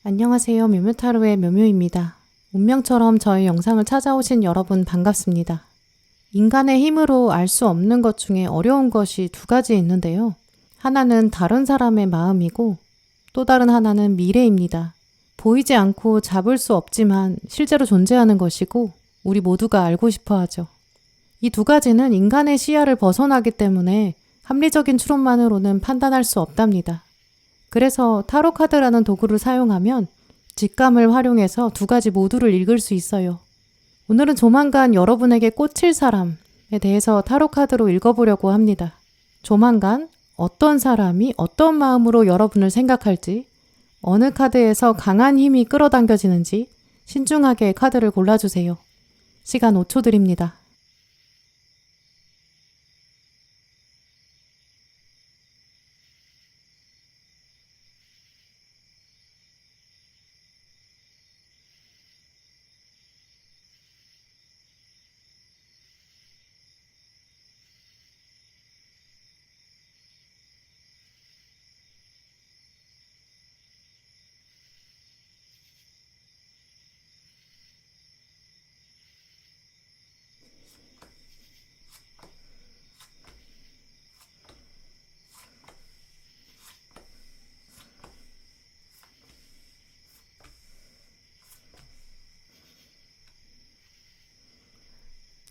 안녕하세요. 묘묘타로의 묘묘입니다. 운명처럼 저의 영상을 찾아오신 여러분 반갑습니다. 인간의 힘으로 알 수 없는 것 중에 어려운 것이 두 가지 있는데요. 하나는 다른 사람의 마음이고 또 다른 하나는 미래입니다. 보이지 않고 잡을 수 없지만 실제로 존재하는 것이고 우리 모두가 알고 싶어 하죠. 이 두 가지는 인간의 시야를 벗어나기 때문에 합리적인 추론만으로는 판단할 수 없답니다. 그래서 타로 카드라는 도구를 사용하면 직감을 활용해서 두 가지 모두를 읽을 수 있어요. 오늘은 조만간 여러분에게 꽂힐 사람에 대해서 타로 카드로 읽어보려고 합니다. 조만간 어떤 사람이 어떤 마음으로 여러분을 생각할지, 어느 카드에서 강한 힘이 끌어당겨지는지 신중하게 카드를 골라주세요. 시간 5초 드립니다.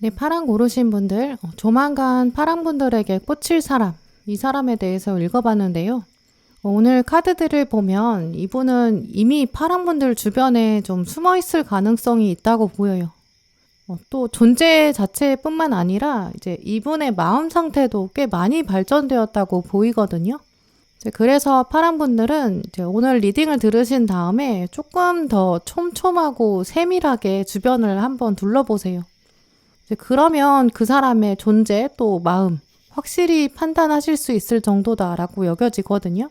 네, 파랑 고르신 분들, 조만간 파랑 분들에게 꽂힐 사람, 이 사람에 대해서 읽어봤는데요. 오늘 카드들을 보면 이분은 이미 파랑 분들 주변에 좀 숨어 있을 가능성이 있다고 보여요. 또 존재 자체뿐만 아니라 이제 이분의 마음 상태도 꽤 많이 발전되었다고 보이거든요. 그래서 파랑 분들은 이제 오늘 리딩을 들으신 다음에 조금 더 촘촘하고 세밀하게 주변을 한번 둘러보세요. 그러면 그 사람의 존재 또 마음 확실히 판단하실 수 있을 정도다라고 여겨지거든요.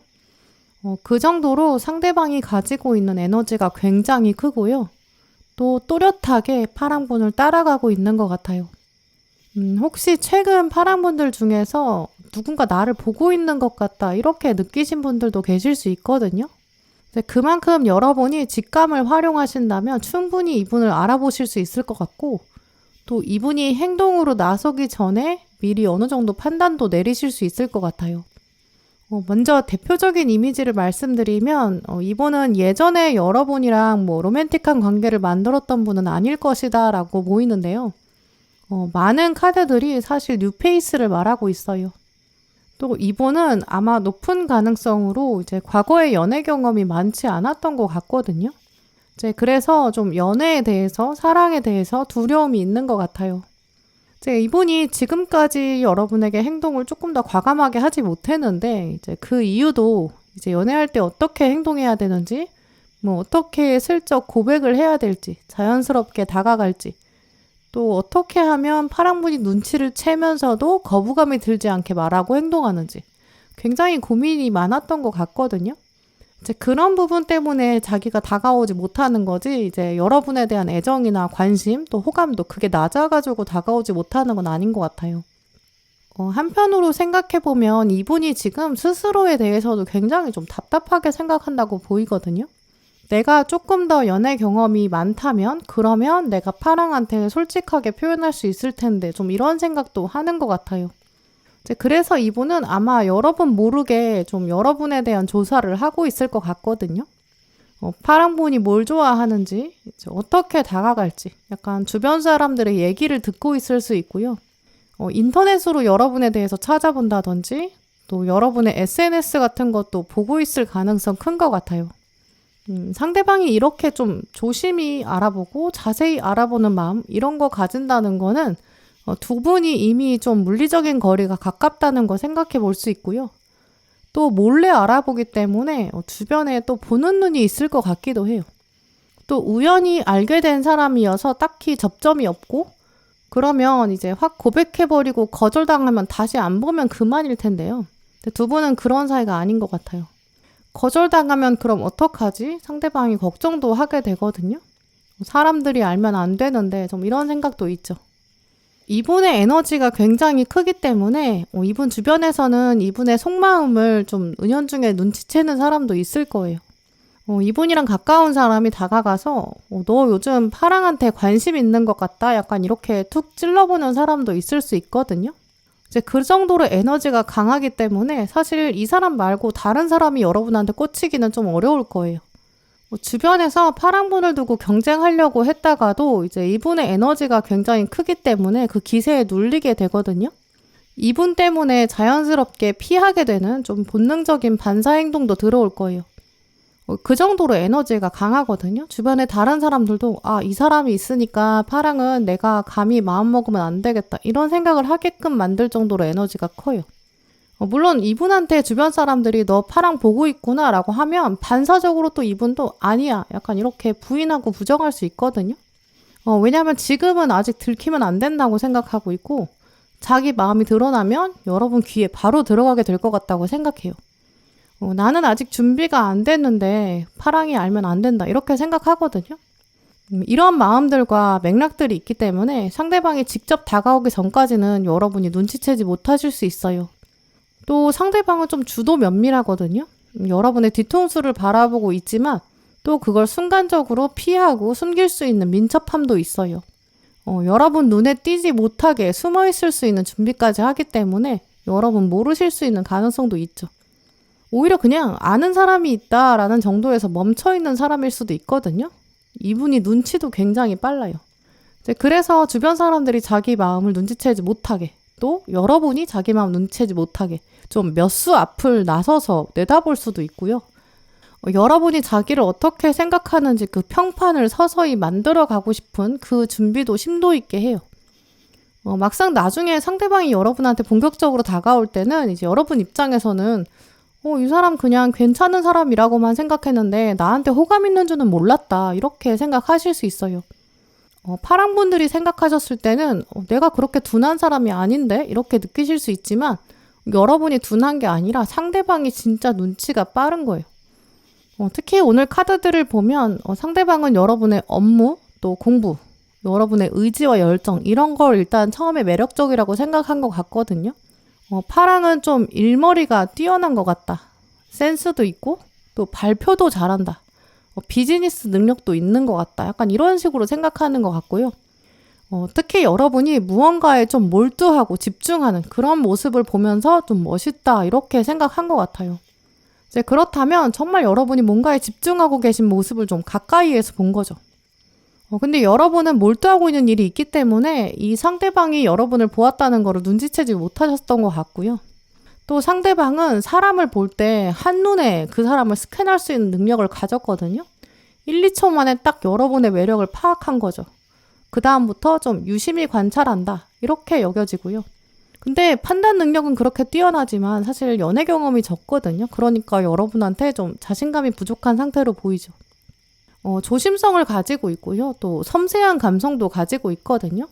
그 정도로 상대방이 가지고 있는 에너지가 굉장히 크고요. 또 또렷하게 파랑분을 따라가고 있는 것 같아요. 혹시 최근 파랑분들 중에서 누군가 나를 보고 있는 것 같다 이렇게 느끼신 분들도 계실 수 있거든요. 그만큼 여러분이 직감을 활용하신다면 충분히 이분을 알아보실 수 있을 것 같고 또 이분이 행동으로 나서기 전에 미리 어느 정도 판단도 내리실 수 있을 것 같아요. 먼저 대표적인 이미지를 말씀드리면 이분은 예전에 여러분이랑 로맨틱한 관계를 만들었던 분은 아닐 것이다 라고 보이는데요. 많은 카드들이 사실 뉴페이스를 말하고 있어요. 또 이분은 아마 높은 가능성으로 이제 과거의 연애 경험이 많지 않았던 것 같거든요. 그래서 좀 연애에 대해서, 사랑에 대해서 두려움이 있는 것 같아요. 이분이 지금까지 여러분에게 행동을 조금 더 과감하게 하지 못했는데, 이제 그 이유도 이제 연애할 때 어떻게 행동해야 되는지, 어떻게 슬쩍 고백을 해야 될지, 자연스럽게 다가갈지, 또 어떻게 하면 파랑분이 눈치를 채면서도 거부감이 들지 않게 말하고 행동하는지, 굉장히 고민이 많았던 것 같거든요. 이제 그런 부분 때문에 자기가 다가오지 못하는 거지, 이제 여러분에 대한 애정이나 관심, 또 호감도 그게 낮아가지고 다가오지 못하는 건 아닌 것 같아요. 한편으로 생각해보면 이분이 지금 스스로에 대해서도 굉장히 좀 답답하게 생각한다고 보이거든요. 내가 조금 더 연애 경험이 많다면, 그러면 내가 파랑한테 솔직하게 표현할 수 있을 텐데, 좀 이런 생각도 하는 것 같아요. 그래서 이분은 아마 여러분 모르게 좀 여러분에 대한 조사를 하고 있을 것 같거든요. 파랑분이 뭘 좋아하는지, 어떻게 다가갈지, 약간 주변 사람들의 얘기를 듣고 있을 수 있고요. 인터넷으로 여러분에 대해서 찾아본다든지, 또 여러분의 SNS 같은 것도 보고 있을 가능성 큰 것 같아요. 상대방이 이렇게 좀 조심히 알아보고 자세히 알아보는 마음, 이런 거 가진다는 거는 두 분이 이미 좀 물리적인 거리가 가깝다는 거 생각해 볼 수 있고요. 또 몰래 알아보기 때문에 주변에 또 보는 눈이 있을 것 같기도 해요. 또 우연히 알게 된 사람이어서 딱히 접점이 없고 그러면 이제 확 고백해버리고 거절당하면 다시 안 보면 그만일 텐데요. 근데 두 분은 그런 사이가 아닌 것 같아요. 거절당하면 그럼 어떡하지? 상대방이 걱정도 하게 되거든요. 사람들이 알면 안 되는데 좀 이런 생각도 있죠. 이분의 에너지가 굉장히 크기 때문에 이분 주변에서는 이분의 속마음을 좀 은연중에 눈치채는 사람도 있을 거예요. 이분이랑 가까운 사람이 다가가서 너 요즘 파랑한테 관심 있는 것 같다. 약간 이렇게 툭 찔러보는 사람도 있을 수 있거든요. 이제 그 정도로 에너지가 강하기 때문에 사실 이 사람 말고 다른 사람이 여러분한테 꽂히기는 좀 어려울 거예요. 주변에서 파랑분을 두고 경쟁하려고 했다가도 이제 이분의 에너지가 굉장히 크기 때문에 그 기세에 눌리게 되거든요. 이분 때문에 자연스럽게 피하게 되는 좀 본능적인 반사 행동도 들어올 거예요. 그 정도로 에너지가 강하거든요. 주변에 다른 사람들도 이 사람이 있으니까 파랑은 내가 감히 마음먹으면 안 되겠다. 이런 생각을 하게끔 만들 정도로 에너지가 커요. 물론 이분한테 주변 사람들이 너 파랑 보고 있구나 라고 하면 반사적으로 또 이분도 아니야. 약간 이렇게 부인하고 부정할 수 있거든요. 왜냐하면 지금은 아직 들키면 안 된다고 생각하고 있고 자기 마음이 드러나면 여러분 귀에 바로 들어가게 될 것 같다고 생각해요. 나는 아직 준비가 안 됐는데 파랑이 알면 안 된다 이렇게 생각하거든요. 이런 마음들과 맥락들이 있기 때문에 상대방이 직접 다가오기 전까지는 여러분이 눈치채지 못하실 수 있어요. 또 상대방은 좀 주도 면밀하거든요. 여러분의 뒤통수를 바라보고 있지만 또 그걸 순간적으로 피하고 숨길 수 있는 민첩함도 있어요. 여러분 눈에 띄지 못하게 숨어 있을 수 있는 준비까지 하기 때문에 여러분 모르실 수 있는 가능성도 있죠. 오히려 그냥 아는 사람이 있다라는 정도에서 멈춰있는 사람일 수도 있거든요. 이분이 눈치도 굉장히 빨라요. 그래서 주변 사람들이 자기 마음을 눈치채지 못하게 또 여러분이 자기 마음 눈치채지 못하게 좀 몇 수 앞을 나서서 내다볼 수도 있고요. 여러분이 자기를 어떻게 생각하는지 그 평판을 서서히 만들어가고 싶은 그 준비도 심도 있게 해요. 막상 나중에 상대방이 여러분한테 본격적으로 다가올 때는 이제 여러분 입장에서는 이 사람 그냥 괜찮은 사람이라고만 생각했는데 나한테 호감 있는 줄은 몰랐다. 이렇게 생각하실 수 있어요. 파랑분들이 생각하셨을 때는 내가 그렇게 둔한 사람이 아닌데 이렇게 느끼실 수 있지만 여러분이 둔한 게 아니라 상대방이 진짜 눈치가 빠른 거예요. 특히 오늘 카드들을 보면 상대방은 여러분의 업무, 또 공부, 여러분의 의지와 열정 이런 걸 일단 처음에 매력적이라고 생각한 것 같거든요. 파랑은 좀 일머리가 뛰어난 것 같다. 센스도 있고 또 발표도 잘한다. 비즈니스 능력도 있는 것 같다. 약간 이런 식으로 생각하는 것 같고요. 특히 여러분이 무언가에 좀 몰두하고 집중하는 그런 모습을 보면서 좀 멋있다 이렇게 생각한 것 같아요. 이제 그렇다면 정말 여러분이 뭔가에 집중하고 계신 모습을 좀 가까이에서 본 거죠. 근데 여러분은 몰두하고 있는 일이 있기 때문에 이 상대방이 여러분을 보았다는 거를 눈치채지 못하셨던 것 같고요. 또 상대방은 사람을 볼 때 한눈에 그 사람을 스캔할 수 있는 능력을 가졌거든요. 1, 2초 만에 딱 여러분의 매력을 파악한 거죠. 그 다음부터 좀 유심히 관찰한다. 이렇게 여겨지고요. 근데 판단 능력은 그렇게 뛰어나지만 사실 연애 경험이 적거든요. 그러니까 여러분한테 좀 자신감이 부족한 상태로 보이죠. 조심성을 가지고 있고요. 또 섬세한 감성도 가지고 있거든요.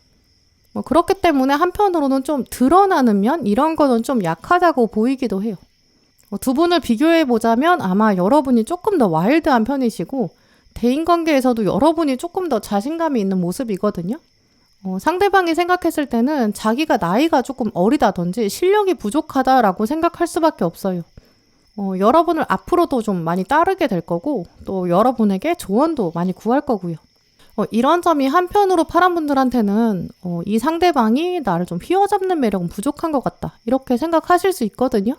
그렇기 때문에 한편으로는 좀 드러나는 면 이런 거는 좀 약하다고 보이기도 해요. 두 분을 비교해 보자면 아마 여러분이 조금 더 와일드한 편이시고 대인관계에서도 여러분이 조금 더 자신감이 있는 모습이거든요. 상대방이 생각했을 때는 자기가 나이가 조금 어리다든지 실력이 부족하다라고 생각할 수밖에 없어요. 여러분을 앞으로도 좀 많이 따르게 될 거고 또 여러분에게 조언도 많이 구할 거고요. 이런 점이 한편으로 파란분들한테는 이 상대방이 나를 좀 휘어잡는 매력은 부족한 것 같다. 이렇게 생각하실 수 있거든요.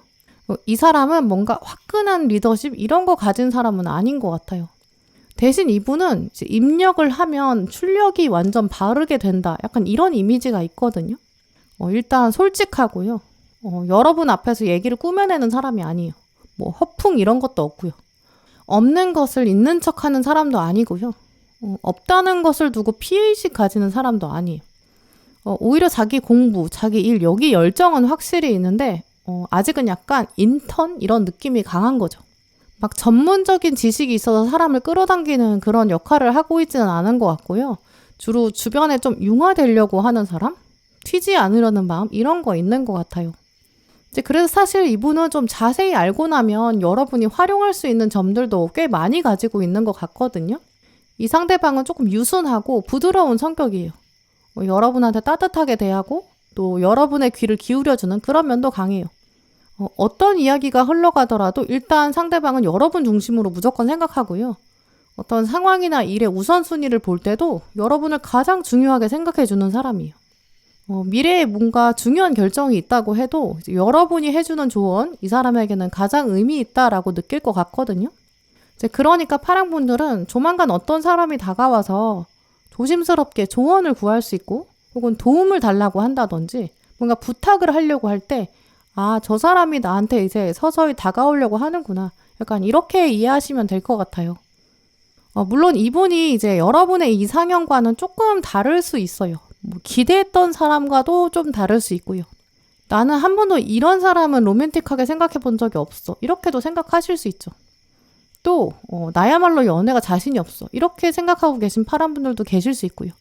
이 사람은 뭔가 화끈한 리더십 이런 거 가진 사람은 아닌 것 같아요. 대신 이분은 이제 입력을 하면 출력이 완전 바르게 된다. 약간 이런 이미지가 있거든요. 일단 솔직하고요. 여러분 앞에서 얘기를 꾸며내는 사람이 아니에요. 뭐 허풍 이런 것도 없고요. 없는 것을 있는 척하는 사람도 아니고요. 없다는 것을 두고 피해의식 가지는 사람도 아니에요. 오히려 자기 공부, 자기 일 여기 열정은 확실히 있는데 아직은 약간 인턴 이런 느낌이 강한 거죠. 막 전문적인 지식이 있어서 사람을 끌어당기는 그런 역할을 하고 있지는 않은 것 같고요. 주로 주변에 좀 융화되려고 하는 사람? 튀지 않으려는 마음? 이런 거 있는 것 같아요. 이제 그래서 사실 이분은 좀 자세히 알고 나면 여러분이 활용할 수 있는 점들도 꽤 많이 가지고 있는 것 같거든요. 이 상대방은 조금 유순하고 부드러운 성격이에요. 여러분한테 따뜻하게 대하고 또 여러분의 귀를 기울여주는 그런 면도 강해요. 어떤 이야기가 흘러가더라도 일단 상대방은 여러분 중심으로 무조건 생각하고요. 어떤 상황이나 일의 우선순위를 볼 때도 여러분을 가장 중요하게 생각해 주는 사람이에요. 미래에 뭔가 중요한 결정이 있다고 해도 이제 여러분이 해주는 조언, 이 사람에게는 가장 의미 있다라고 느낄 것 같거든요. 이제 그러니까 파랑분들은 조만간 어떤 사람이 다가와서 조심스럽게 조언을 구할 수 있고 혹은 도움을 달라고 한다든지 뭔가 부탁을 하려고 할 때 아, 저 사람이 나한테 이제 서서히 다가오려고 하는구나. 약간 이렇게 이해하시면 될 것 같아요. 물론 이분이 이제 여러분의 이상형과는 조금 다를 수 있어요. 뭐 기대했던 사람과도 좀 다를 수 있고요. 나는 한 번도 이런 사람은 로맨틱하게 생각해 본 적이 없어. 이렇게도 생각하실 수 있죠. 또 나야말로 연애가 자신이 없어. 이렇게 생각하고 계신 파란 분들도 계실 수 있고요.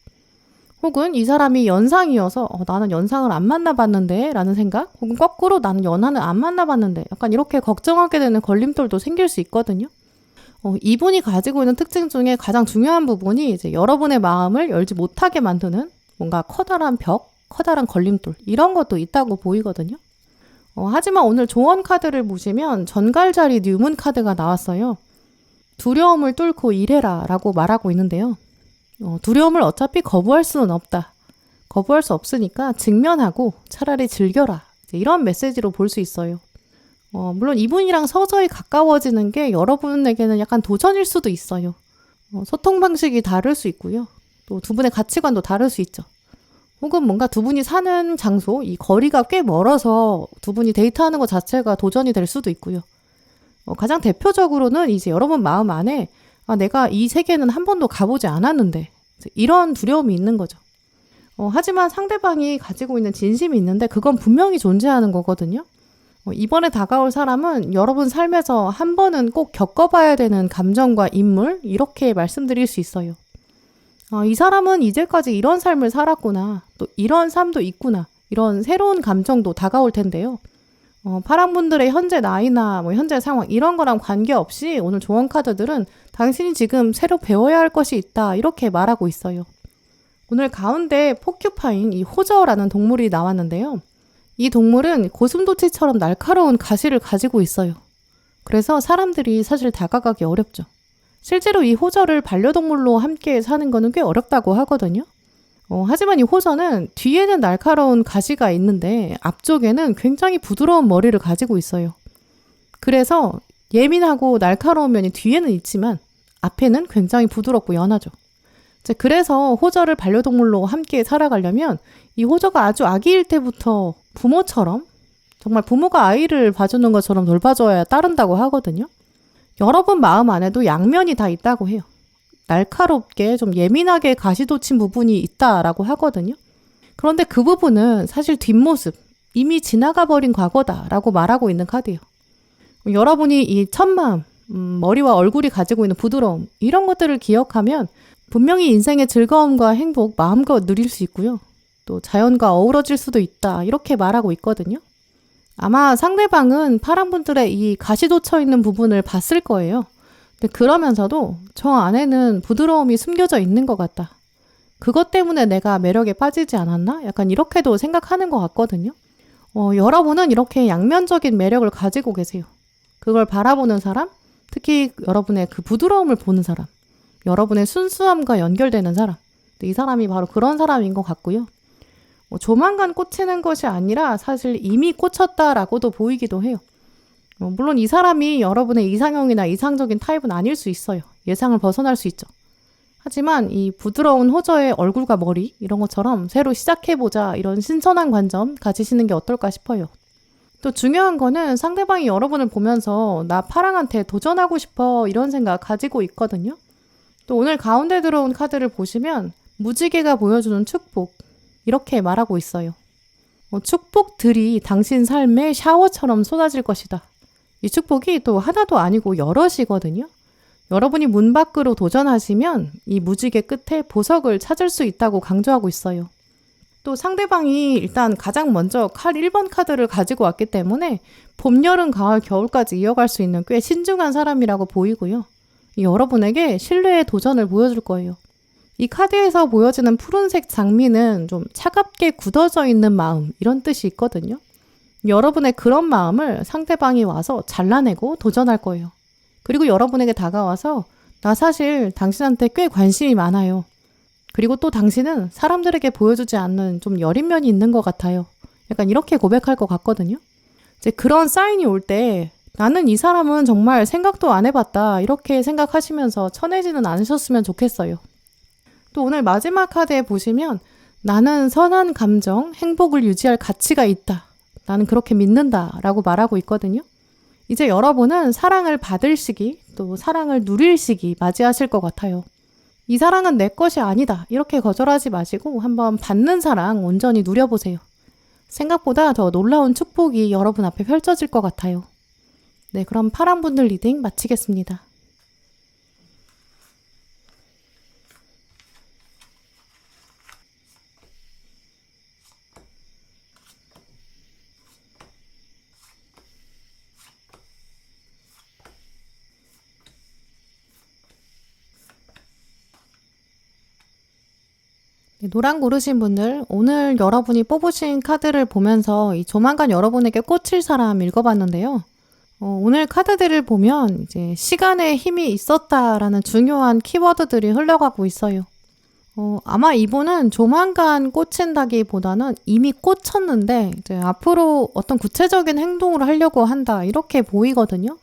혹은 이 사람이 연상이어서 나는 연상을 안 만나봤는데 라는 생각, 혹은 거꾸로 나는 연하는 안 만나봤는데 약간 이렇게 걱정하게 되는 걸림돌도 생길 수 있거든요. 이분이 가지고 있는 특징 중에 가장 중요한 부분이 이제 여러분의 마음을 열지 못하게 만드는 뭔가 커다란 벽, 커다란 걸림돌 이런 것도 있다고 보이거든요. 하지만 오늘 조언 카드를 보시면 전갈자리 뉴문 카드가 나왔어요. 두려움을 뚫고 일해라 라고 말하고 있는데요. 두려움을 어차피 거부할 수는 없다. 거부할 수 없으니까 직면하고 차라리 즐겨라. 이런 메시지로 볼 수 있어요. 물론 이분이랑 서서히 가까워지는 게 여러분에게는 약간 도전일 수도 있어요. 소통 방식이 다를 수 있고요. 또 두 분의 가치관도 다를 수 있죠. 혹은 뭔가 두 분이 사는 장소, 이 거리가 꽤 멀어서 두 분이 데이트하는 것 자체가 도전이 될 수도 있고요. 가장 대표적으로는 이제 여러분 마음 안에 내가 이 세계는 한 번도 가보지 않았는데 이런 두려움이 있는 거죠. 하지만 상대방이 가지고 있는 진심이 있는데 그건 분명히 존재하는 거거든요. 이번에 다가올 사람은 여러분 삶에서 한 번은 꼭 겪어봐야 되는 감정과 인물 이렇게 말씀드릴 수 있어요. 이 사람은 이제까지 이런 삶을 살았구나. 또 이런 삶도 있구나. 이런 새로운 감정도 다가올 텐데요. 파랑분들의 현재 나이나 뭐 현재 상황 이런 거랑 관계없이 오늘 조언 카드들은 당신이 지금 새로 배워야 할 것이 있다 이렇게 말하고 있어요. 오늘 가운데 포큐파인 이 호저라는 동물이 나왔는데요. 이 동물은 고슴도치처럼 날카로운 가시를 가지고 있어요. 그래서 사람들이 사실 다가가기 어렵죠. 실제로 이 호저를 반려동물로 함께 사는 거는 꽤 어렵다고 하거든요. 하지만 이 호저는 뒤에는 날카로운 가시가 있는데 앞쪽에는 굉장히 부드러운 머리를 가지고 있어요. 그래서 예민하고 날카로운 면이 뒤에는 있지만 앞에는 굉장히 부드럽고 연하죠. 그래서 호저를 반려동물로 함께 살아가려면 이 호저가 아주 아기일 때부터 부모처럼 정말 부모가 아이를 봐주는 것처럼 돌봐줘야 따른다고 하거든요. 여러분 마음 안에도 양면이 다 있다고 해요. 날카롭게 좀 예민하게 가시돋친 부분이 있다라고 하거든요. 그런데 그 부분은 사실 뒷모습, 이미 지나가 버린 과거다라고 말하고 있는 카드예요. 여러분이 이 첫마음, 머리와 얼굴이 가지고 있는 부드러움 이런 것들을 기억하면 분명히 인생의 즐거움과 행복 마음껏 누릴 수 있고요. 또 자연과 어우러질 수도 있다 이렇게 말하고 있거든요. 아마 상대방은 파랑분들의 이 가시 돋쳐 있는 부분을 봤을 거예요. 근데 그러면서도 저 안에는 부드러움이 숨겨져 있는 것 같다. 그것 때문에 내가 매력에 빠지지 않았나? 약간 이렇게도 생각하는 것 같거든요. 여러분은 이렇게 양면적인 매력을 가지고 계세요. 그걸 바라보는 사람, 특히 여러분의 그 부드러움을 보는 사람, 여러분의 순수함과 연결되는 사람, 이 사람이 바로 그런 사람인 것 같고요. 조만간 꽂히는 것이 아니라 사실 이미 꽂혔다라고도 보이기도 해요. 물론 이 사람이 여러분의 이상형이나 이상적인 타입은 아닐 수 있어요. 예상을 벗어날 수 있죠. 하지만 이 부드러운 호저의 얼굴과 머리 이런 것처럼 새로 시작해보자 이런 신선한 관점 가지시는 게 어떨까 싶어요. 또 중요한 거는 상대방이 여러분을 보면서 나 파랑한테 도전하고 싶어 이런 생각 가지고 있거든요. 또 오늘 가운데 들어온 카드를 보시면 무지개가 보여주는 축복 이렇게 말하고 있어요. 축복들이 당신 삶에 샤워처럼 쏟아질 것이다. 이 축복이 또 하나도 아니고 여럿이거든요. 여러분이 문 밖으로 도전하시면 이 무지개 끝에 보석을 찾을 수 있다고 강조하고 있어요. 또 상대방이 일단 가장 먼저 1번 카드를 가지고 왔기 때문에 봄, 여름, 가을, 겨울까지 이어갈 수 있는 꽤 신중한 사람이라고 보이고요. 여러분에게 신뢰의 도전을 보여줄 거예요. 이 카드에서 보여지는 푸른색 장미는 좀 차갑게 굳어져 있는 마음 이런 뜻이 있거든요. 여러분의 그런 마음을 상대방이 와서 잘라내고 도전할 거예요. 그리고 여러분에게 다가와서 나 사실 당신한테 꽤 관심이 많아요. 그리고 또 당신은 사람들에게 보여주지 않는 좀 여린 면이 있는 것 같아요. 약간 이렇게 고백할 것 같거든요. 이제 그런 사인이 올 때 나는 이 사람은 정말 생각도 안 해봤다 이렇게 생각하시면서 쳐내지는 않으셨으면 좋겠어요. 또 오늘 마지막 카드에 보시면 나는 선한 감정, 행복을 유지할 가치가 있다. 나는 그렇게 믿는다 라고 말하고 있거든요. 이제 여러분은 사랑을 받을 시기, 또 사랑을 누릴 시기 맞이하실 것 같아요. 이 사랑은 내 것이 아니다. 이렇게 거절하지 마시고 한번 받는 사랑 온전히 누려보세요. 생각보다 더 놀라운 축복이 여러분 앞에 펼쳐질 것 같아요. 네, 그럼 파랑분들 리딩 마치겠습니다. 네, 노랑 고르신 분들, 오늘 여러분이 뽑으신 카드를 보면서 조만간 여러분에게 꽂힐 사람 읽어봤는데요. 오늘 카드들을 보면 이제 시간에 힘이 있었다라는 중요한 키워드들이 흘러가고 있어요. 아마 이분은 조만간 꽂힌다기보다는 이미 꽂혔는데 이제 앞으로 어떤 구체적인 행동을 하려고 한다 이렇게 보이거든요.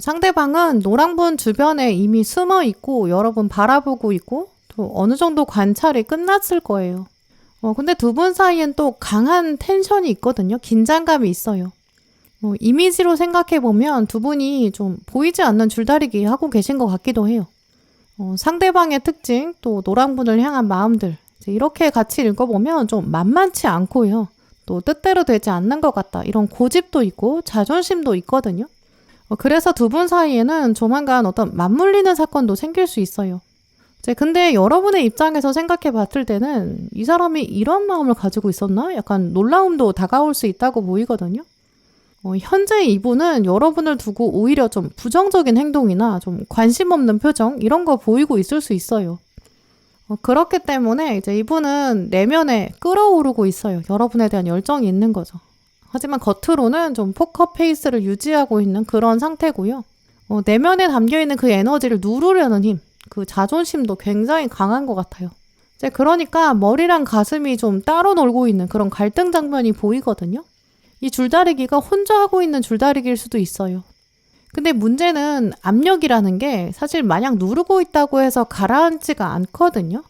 상대방은 노랑분 주변에 이미 숨어 있고 여러분 바라보고 있고 또 어느 정도 관찰이 끝났을 거예요. 근데 두 분 사이엔 또 강한 텐션이 있거든요. 긴장감이 있어요. 이미지로 생각해보면 두 분이 좀 보이지 않는 줄다리기 하고 계신 것 같기도 해요. 상대방의 특징, 또 노랑분을 향한 마음들 이렇게 같이 읽어보면 좀 만만치 않고요. 또 뜻대로 되지 않는 것 같다. 이런 고집도 있고 자존심도 있거든요. 그래서 두 분 사이에는 조만간 어떤 맞물리는 사건도 생길 수 있어요. 근데 여러분의 입장에서 생각해 봤을 때는 이 사람이 이런 마음을 가지고 있었나? 약간 놀라움도 다가올 수 있다고 보이거든요. 현재 이분은 여러분을 두고 오히려 좀 부정적인 행동이나 좀 관심 없는 표정 이런 거 보이고 있을 수 있어요. 그렇기 때문에 이제 이분은 내면에 끓어오르고 있어요. 여러분에 대한 열정이 있는 거죠. 하지만 겉으로는 좀 포커 페이스를 유지하고 있는 그런 상태고요. 내면에 담겨있는 그 에너지를 누르려는 힘, 그 자존심도 굉장히 강한 것 같아요. 이제 그러니까 머리랑 가슴이 좀 따로 놀고 있는 그런 갈등 장면이 보이거든요. 이 줄다리기가 혼자 하고 있는 줄다리기일 수도 있어요. 근데 문제는 압력이라는 게 사실 마냥 누르고 있다고 해서 가라앉지가 않거든요.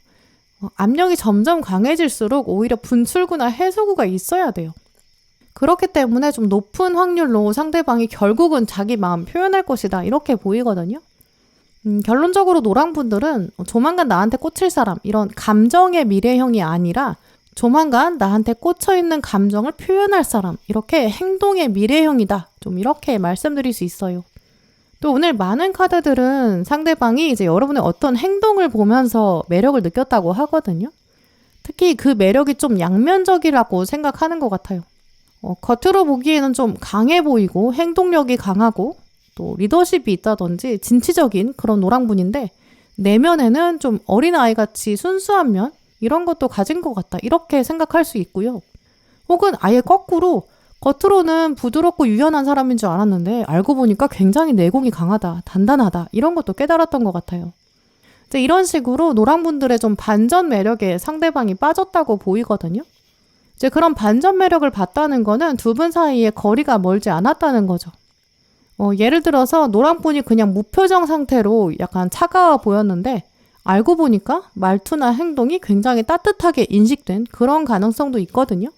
압력이 점점 강해질수록 오히려 분출구나 해소구가 있어야 돼요. 그렇기 때문에 좀 높은 확률로 상대방이 결국은 자기 마음 표현할 것이다 이렇게 보이거든요. 결론적으로 노랑분들은 조만간 나한테 꽂힐 사람 이런 감정의 미래형이 아니라 조만간 나한테 꽂혀있는 감정을 표현할 사람 이렇게 행동의 미래형이다 좀 이렇게 말씀드릴 수 있어요. 또 오늘 많은 카드들은 상대방이 이제 여러분의 어떤 행동을 보면서 매력을 느꼈다고 하거든요. 특히 그 매력이 좀 양면적이라고 생각하는 것 같아요. 겉으로 보기에는 좀 강해 보이고 행동력이 강하고 또 리더십이 있다든지 진취적인 그런 노랑분인데 내면에는 좀 어린아이같이 순수한 면 이런 것도 가진 것 같다 이렇게 생각할 수 있고요. 혹은 아예 거꾸로 겉으로는 부드럽고 유연한 사람인 줄 알았는데 알고 보니까 굉장히 내공이 강하다, 단단하다 이런 것도 깨달았던 것 같아요. 이제 이런 식으로 노랑분들의 좀 반전 매력에 상대방이 빠졌다고 보이거든요. 이제 그런 반전 매력을 봤다는 거는 두 분 사이에 거리가 멀지 않았다는 거죠. 예를 들어서 노랑분이 그냥 무표정 상태로 약간 차가워 보였는데 알고 보니까 말투나 행동이 굉장히 따뜻하게 인식된 그런 가능성도 있거든요.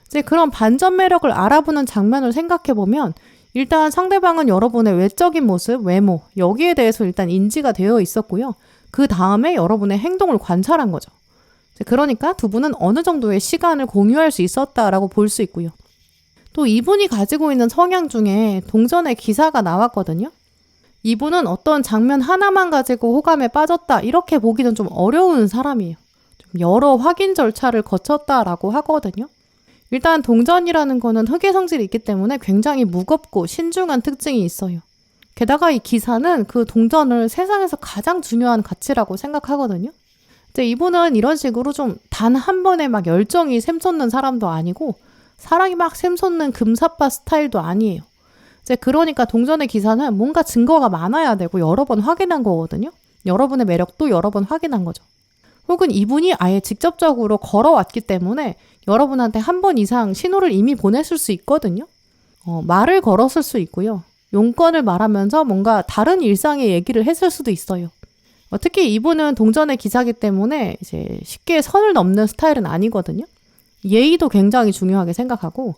이제 그런 반전 매력을 알아보는 장면을 생각해보면 일단 상대방은 여러분의 외적인 모습, 외모 여기에 대해서 일단 인지가 되어 있었고요. 그 다음에 여러분의 행동을 관찰한 거죠. 그러니까 두 분은 어느 정도의 시간을 공유할 수 있었다라고 볼 수 있고요. 또 이분이 가지고 있는 성향 중에 동전의 기사가 나왔거든요. 이분은 어떤 장면 하나만 가지고 호감에 빠졌다 이렇게 보기는 좀 어려운 사람이에요. 좀 여러 확인 절차를 거쳤다라고 하거든요. 일단 동전이라는 거는 흑의 성질이 있기 때문에 굉장히 무겁고 신중한 특징이 있어요. 게다가 이 기사는 그 동전을 세상에서 가장 중요한 가치라고 생각하거든요. 이제 이분은 이런 식으로 좀 단 한 번에 막 열정이 샘솟는 사람도 아니고 사랑이 막 샘솟는 금사빠 스타일도 아니에요. 이제 그러니까 동전의 기사는 뭔가 증거가 많아야 되고 여러 번 확인한 거거든요. 여러분의 매력도 여러 번 확인한 거죠. 혹은 이분이 아예 직접적으로 걸어왔기 때문에 여러분한테 한 번 이상 신호를 이미 보냈을 수 있거든요. 말을 걸었을 수 있고요. 용건을 말하면서 뭔가 다른 일상의 얘기를 했을 수도 있어요. 특히 이분은 동전의 기사기 때문에 이제 쉽게 선을 넘는 스타일은 아니거든요. 예의도 굉장히 중요하게 생각하고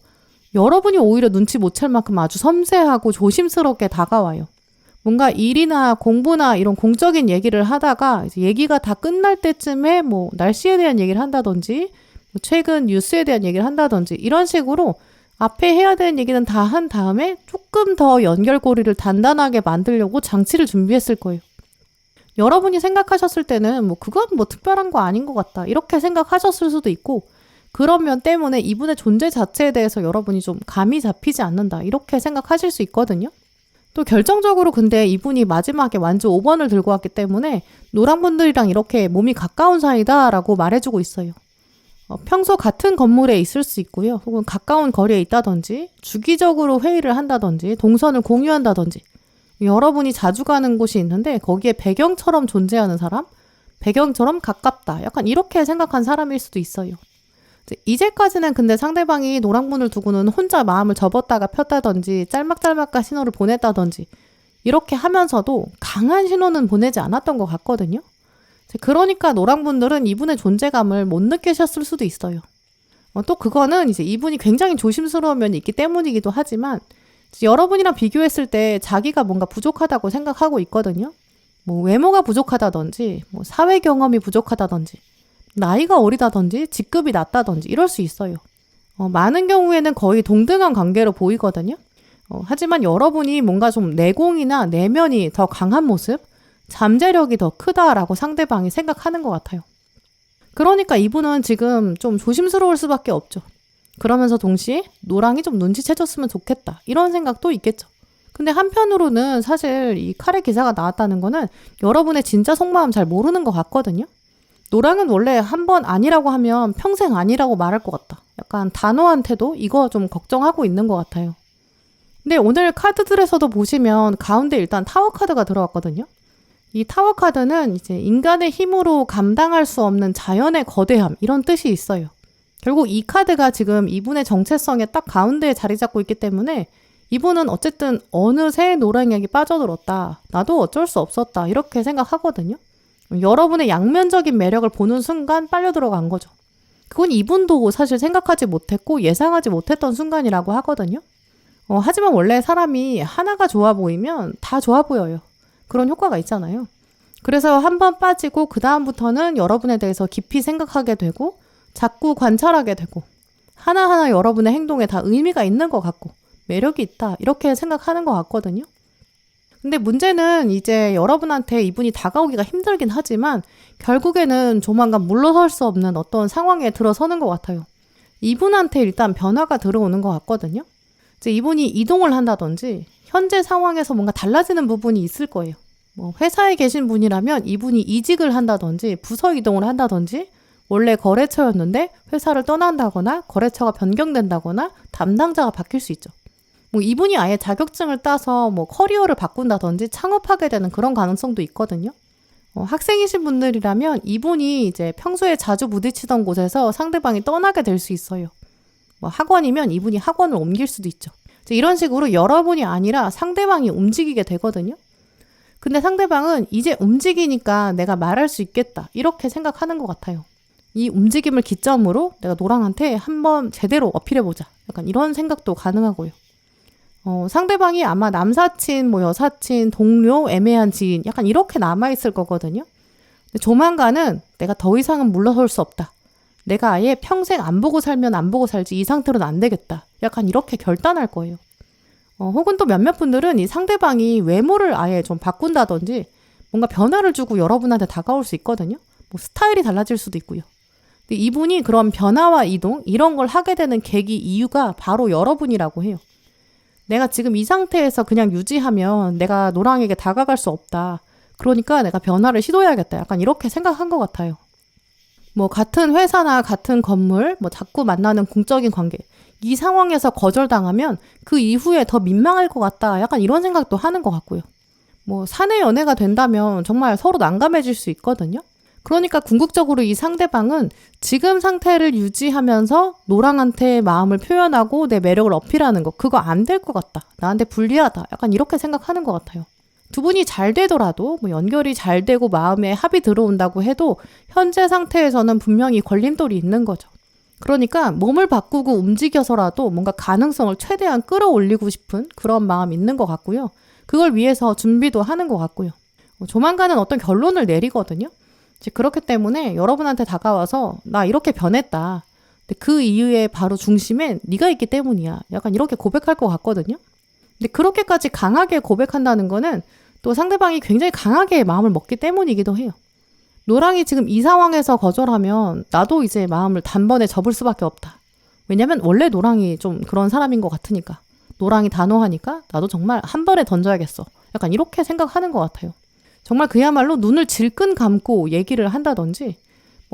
여러분이 오히려 눈치 못 챌 만큼 아주 섬세하고 조심스럽게 다가와요. 뭔가 일이나 공부나 이런 공적인 얘기를 하다가 이제 얘기가 다 끝날 때쯤에 뭐 날씨에 대한 얘기를 한다든지 최근 뉴스에 대한 얘기를 한다든지 이런 식으로 앞에 해야 되는 얘기는 다 한 다음에 조금 더 연결고리를 단단하게 만들려고 장치를 준비했을 거예요. 여러분이 생각하셨을 때는 뭐 그건 뭐 특별한 거 아닌 것 같다 이렇게 생각하셨을 수도 있고 그런 면 때문에 이분의 존재 자체에 대해서 여러분이 좀 감이 잡히지 않는다 이렇게 생각하실 수 있거든요. 또 결정적으로 근데 이분이 마지막에 완주 5번을 들고 왔기 때문에 노랑분들이랑 이렇게 몸이 가까운 사이다라고 말해주고 있어요. 평소 같은 건물에 있을 수 있고요. 혹은 가까운 거리에 있다든지 주기적으로 회의를 한다든지 동선을 공유한다든지 여러분이 자주 가는 곳이 있는데 거기에 배경처럼 존재하는 사람, 배경처럼 가깝다. 약간 이렇게 생각한 사람일 수도 있어요. 이제까지는 근데 상대방이 노랑분을 두고는 혼자 마음을 접었다가 폈다든지 짤막짤막한 신호를 보냈다든지 이렇게 하면서도 강한 신호는 보내지 않았던 것 같거든요. 그러니까 노랑분들은 이분의 존재감을 못 느끼셨을 수도 있어요. 또 그거는 이제 이분이 굉장히 조심스러운 면이 있기 때문이기도 하지만 여러분이랑 비교했을 때 자기가 뭔가 부족하다고 생각하고 있거든요. 뭐 외모가 부족하다든지 뭐 사회 경험이 부족하다든지 나이가 어리다든지 직급이 낮다든지 이럴 수 있어요. 많은 경우에는 거의 동등한 관계로 보이거든요. 하지만 여러분이 뭔가 좀 내공이나 내면이 더 강한 모습, 잠재력이 더 크다라고 상대방이 생각하는 것 같아요. 그러니까 이분은 지금 좀 조심스러울 수밖에 없죠. 그러면서 동시에 노랑이 좀 눈치채줬으면 좋겠다 이런 생각도 있겠죠. 근데 한편으로는 사실 이 칼의 기사가 나왔다는 거는 여러분의 진짜 속마음 잘 모르는 것 같거든요. 노랑은 원래 한 번 아니라고 하면 평생 아니라고 말할 것 같다. 약간 단호한 태도? 이거 좀 걱정하고 있는 것 같아요. 근데 오늘 카드들에서도 보시면 가운데 일단 타워 카드가 들어왔거든요. 이 타워 카드는 이제 인간의 힘으로 감당할 수 없는 자연의 거대함 이런 뜻이 있어요. 결국 이 카드가 지금 이분의 정체성에 딱 가운데에 자리 잡고 있기 때문에 이분은 어쨌든 어느새 노랑에게 빠져들었다. 나도 어쩔 수 없었다. 이렇게 생각하거든요. 여러분의 양면적인 매력을 보는 순간 빨려 들어간 거죠. 그건 이분도 사실 생각하지 못했고 예상하지 못했던 순간이라고 하거든요. 하지만 원래 사람이 하나가 좋아 보이면 다 좋아 보여요. 그런 효과가 있잖아요. 그래서 한 번 빠지고 그 다음부터는 여러분에 대해서 깊이 생각하게 되고 자꾸 관찰하게 되고 하나하나 여러분의 행동에 다 의미가 있는 것 같고 매력이 있다 이렇게 생각하는 것 같거든요. 근데 문제는 이제 여러분한테 이분이 다가오기가 힘들긴 하지만 결국에는 조만간 물러설 수 없는 어떤 상황에 들어서는 것 같아요. 이분한테 일단 변화가 들어오는 것 같거든요. 이제 이분이 이동을 한다든지 현재 상황에서 뭔가 달라지는 부분이 있을 거예요. 뭐 회사에 계신 분이라면 이분이 이직을 한다든지 부서 이동을 한다든지 원래 거래처였는데 회사를 떠난다거나 거래처가 변경된다거나 담당자가 바뀔 수 있죠. 뭐 이분이 아예 자격증을 따서 뭐 커리어를 바꾼다든지 창업하게 되는 그런 가능성도 있거든요. 학생이신 분들이라면 이분이 이제 평소에 자주 부딪히던 곳에서 상대방이 떠나게 될 수 있어요. 뭐 학원이면 이분이 학원을 옮길 수도 있죠. 이런 식으로 여러분이 아니라 상대방이 움직이게 되거든요. 근데 상대방은 이제 움직이니까 내가 말할 수 있겠다 이렇게 생각하는 것 같아요. 이 움직임을 기점으로 내가 노랑한테 한번 제대로 어필해보자 약간 이런 생각도 가능하고요. 상대방이 아마 남사친, 뭐 여사친, 동료, 애매한 지인 약간 이렇게 남아있을 거거든요. 근데 조만간은 내가 더 이상은 물러설 수 없다. 내가 아예 평생 안 보고 살면 안 보고 살지 이 상태로는 안 되겠다. 약간 이렇게 결단할 거예요. 혹은 또 몇몇 분들은 이 상대방이 외모를 아예 좀 바꾼다든지 뭔가 변화를 주고 여러분한테 다가올 수 있거든요. 뭐 스타일이 달라질 수도 있고요. 근데 이분이 그런 변화와 이동 이런 걸 하게 되는 계기 이유가 바로 여러분이라고 해요. 내가 지금 이 상태에서 그냥 유지하면 내가 노랑에게 다가갈 수 없다. 그러니까 내가 변화를 시도해야겠다. 약간 이렇게 생각한 것 같아요. 뭐 같은 회사나 같은 건물, 뭐 자꾸 만나는 공적인 관계. 이 상황에서 거절당하면 그 이후에 더 민망할 것 같다. 약간 이런 생각도 하는 것 같고요. 뭐 사내 연애가 된다면 정말 서로 난감해질 수 있거든요. 그러니까 궁극적으로 이 상대방은 지금 상태를 유지하면서 노랑한테 마음을 표현하고 내 매력을 어필하는 거, 그거 안 될 것 같다. 나한테 불리하다. 약간 이렇게 생각하는 것 같아요. 두 분이 잘 되더라도 뭐 연결이 잘 되고 마음에 합이 들어온다고 해도 현재 상태에서는 분명히 걸림돌이 있는 거죠. 그러니까 몸을 바꾸고 움직여서라도 뭔가 가능성을 최대한 끌어올리고 싶은 그런 마음이 있는 것 같고요. 그걸 위해서 준비도 하는 것 같고요. 조만간은 어떤 결론을 내리거든요. 이제 그렇기 때문에 여러분한테 다가와서 나 이렇게 변했다. 근데 그 이유의 바로 중심엔 네가 있기 때문이야. 약간 이렇게 고백할 것 같거든요. 근데 그렇게까지 강하게 고백한다는 거는 또 상대방이 굉장히 강하게 마음을 먹기 때문이기도 해요. 노랑이 지금 이 상황에서 거절하면 나도 이제 마음을 단번에 접을 수밖에 없다. 왜냐면 원래 노랑이 좀 그런 사람인 것 같으니까. 노랑이 단호하니까 나도 정말 한 번에 던져야겠어. 약간 이렇게 생각하는 것 같아요. 정말 그야말로 눈을 질끈 감고 얘기를 한다든지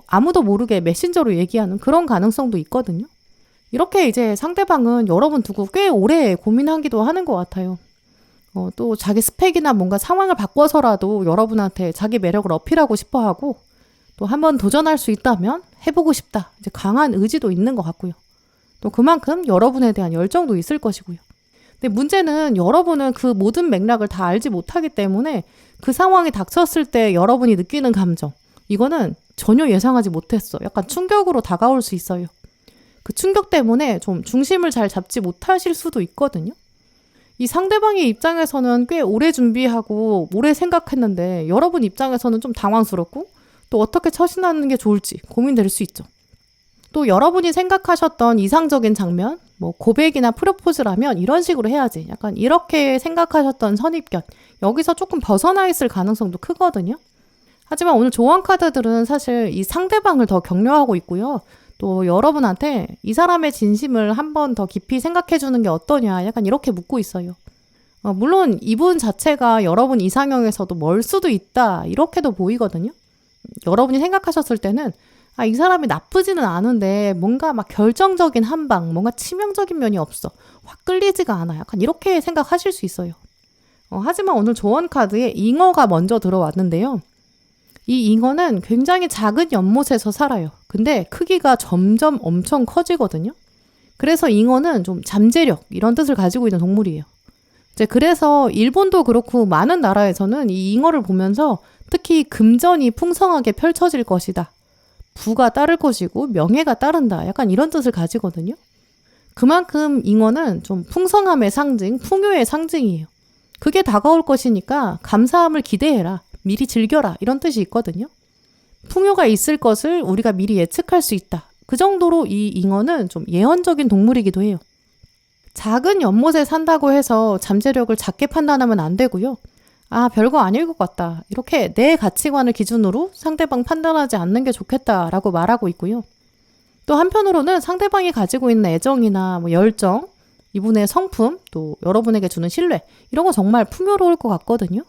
아무도 모르게 메신저로 얘기하는 그런 가능성도 있거든요. 이렇게 이제 상대방은 여러분 두고 꽤 오래 고민하기도 하는 것 같아요. 또 자기 스펙이나 뭔가 상황을 바꿔서라도 여러분한테 자기 매력을 어필하고 싶어 하고 또 한번 도전할 수 있다면 해보고 싶다. 이제 강한 의지도 있는 것 같고요. 또 그만큼 여러분에 대한 열정도 있을 것이고요. 근데 문제는 여러분은 그 모든 맥락을 다 알지 못하기 때문에 그 상황이 닥쳤을 때 여러분이 느끼는 감정, 이거는 전혀 예상하지 못했어. 약간 충격으로 다가올 수 있어요. 그 충격 때문에 좀 중심을 잘 잡지 못하실 수도 있거든요. 이 상대방의 입장에서는 꽤 오래 준비하고 오래 생각했는데 여러분 입장에서는 좀 당황스럽고 또 어떻게 처신하는 게 좋을지 고민될 수 있죠. 또 여러분이 생각하셨던 이상적인 장면, 뭐 고백이나 프로포즈라면 이런 식으로 해야지. 약간 이렇게 생각하셨던 선입견, 여기서 조금 벗어나 있을 가능성도 크거든요. 하지만 오늘 조언 카드들은 사실 이 상대방을 더 격려하고 있고요. 또 여러분한테 이 사람의 진심을 한 번 더 깊이 생각해 주는 게 어떠냐, 약간 이렇게 묻고 있어요. 물론 이분 자체가 여러분 이상형에서도 멀 수도 있다, 이렇게도 보이거든요. 여러분이 생각하셨을 때는 이 사람이 나쁘지는 않은데 뭔가 막 결정적인 한방, 뭔가 치명적인 면이 없어. 확 끌리지가 않아. 약간 이렇게 생각하실 수 있어요. 하지만 오늘 조언 카드에 잉어가 먼저 들어왔는데요. 이 잉어는 굉장히 작은 연못에서 살아요. 근데 크기가 점점 엄청 커지거든요. 그래서 잉어는 좀 잠재력, 이런 뜻을 가지고 있는 동물이에요. 이제 그래서 일본도 그렇고 많은 나라에서는 이 잉어를 보면서 특히 금전이 풍성하게 펼쳐질 것이다. 부가 따를 것이고 명예가 따른다. 약간 이런 뜻을 가지거든요. 그만큼 잉어는 좀 풍성함의 상징, 풍요의 상징이에요. 그게 다가올 것이니까 감사함을 기대해라. 미리 즐겨라. 이런 뜻이 있거든요. 풍요가 있을 것을 우리가 미리 예측할 수 있다. 그 정도로 이 잉어는 좀 예언적인 동물이기도 해요. 작은 연못에 산다고 해서 잠재력을 작게 판단하면 안 되고요. 별거 아닐 것 같다. 이렇게 내 가치관을 기준으로 상대방 판단하지 않는 게 좋겠다라고 말하고 있고요. 또 한편으로는 상대방이 가지고 있는 애정이나 뭐 열정, 이분의 성품, 또 여러분에게 주는 신뢰, 이런 거 정말 풍요로울 것 같거든요.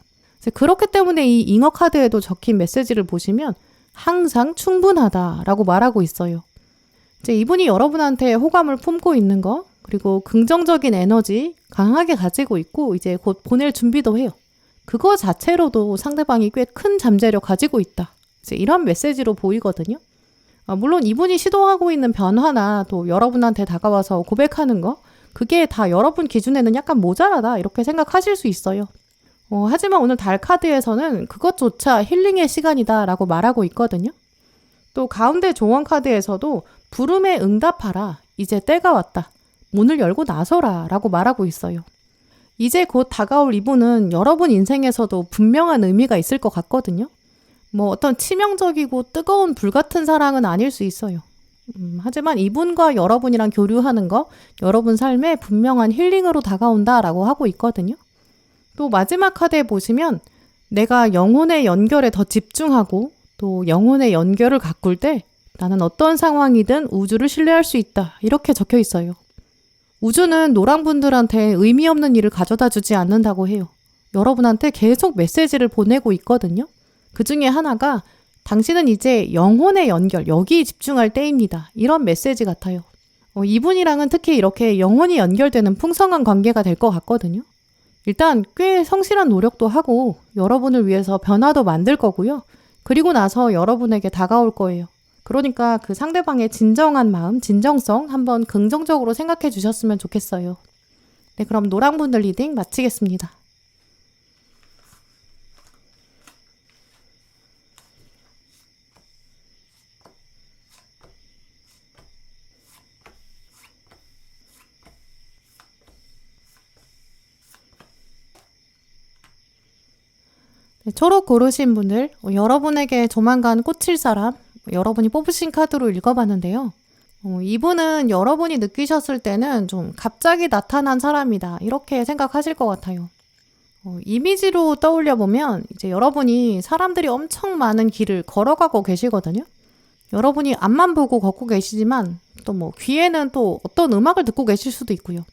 그렇기 때문에 이 잉어 카드에도 적힌 메시지를 보시면 항상 충분하다라고 말하고 있어요. 이제 이분이 여러분한테 호감을 품고 있는 거, 그리고 긍정적인 에너지 강하게 가지고 있고 이제 곧 보낼 준비도 해요. 그거 자체로도 상대방이 꽤 큰 잠재력 가지고 있다. 이제 이런 메시지로 보이거든요. 물론 이분이 시도하고 있는 변화나 또 여러분한테 다가와서 고백하는 거, 그게 다 여러분 기준에는 약간 모자라다, 이렇게 생각하실 수 있어요. 하지만 오늘 달 카드에서는 그것조차 힐링의 시간이다 라고 말하고 있거든요. 또 가운데 조언 카드에서도 부름에 응답하라. 이제 때가 왔다. 문을 열고 나서라 라고 말하고 있어요. 이제 곧 다가올 이분은 여러분 인생에서도 분명한 의미가 있을 것 같거든요. 뭐 어떤 치명적이고 뜨거운 불 같은 사랑은 아닐 수 있어요. 하지만 이분과 여러분이랑 교류하는 거, 여러분 삶에 분명한 힐링으로 다가온다라고 하고 있거든요. 또 마지막 카드에 보시면 내가 영혼의 연결에 더 집중하고 또 영혼의 연결을 가꿀 때 나는 어떤 상황이든 우주를 신뢰할 수 있다. 이렇게 적혀 있어요. 우주는 노랑분들한테 의미 없는 일을 가져다 주지 않는다고 해요. 여러분한테 계속 메시지를 보내고 있거든요. 그 중에 하나가 당신은 이제 영혼의 연결, 여기 집중할 때입니다. 이런 메시지 같아요. 이분이랑은 특히 이렇게 영혼이 연결되는 풍성한 관계가 될 것 같거든요. 일단 꽤 성실한 노력도 하고 여러분을 위해서 변화도 만들 거고요. 그리고 나서 여러분에게 다가올 거예요. 그러니까 그 상대방의 진정한 마음, 진정성 한번 긍정적으로 생각해 주셨으면 좋겠어요. 네, 그럼 노랑분들 리딩 마치겠습니다. 네, 초록 고르신 분들, 여러분에게 조만간 꽂힐 사람, 여러분이 뽑으신 카드로 읽어봤는데요. 이분은 여러분이 느끼셨을 때는 좀 갑자기 나타난 사람이다. 이렇게 생각하실 것 같아요. 이미지로 떠올려 보면 이제 여러분이 사람들이 엄청 많은 길을 걸어가고 계시거든요. 여러분이 앞만 보고 걷고 계시지만 또 뭐 귀에는 또 어떤 음악을 듣고 계실 수도 있고요.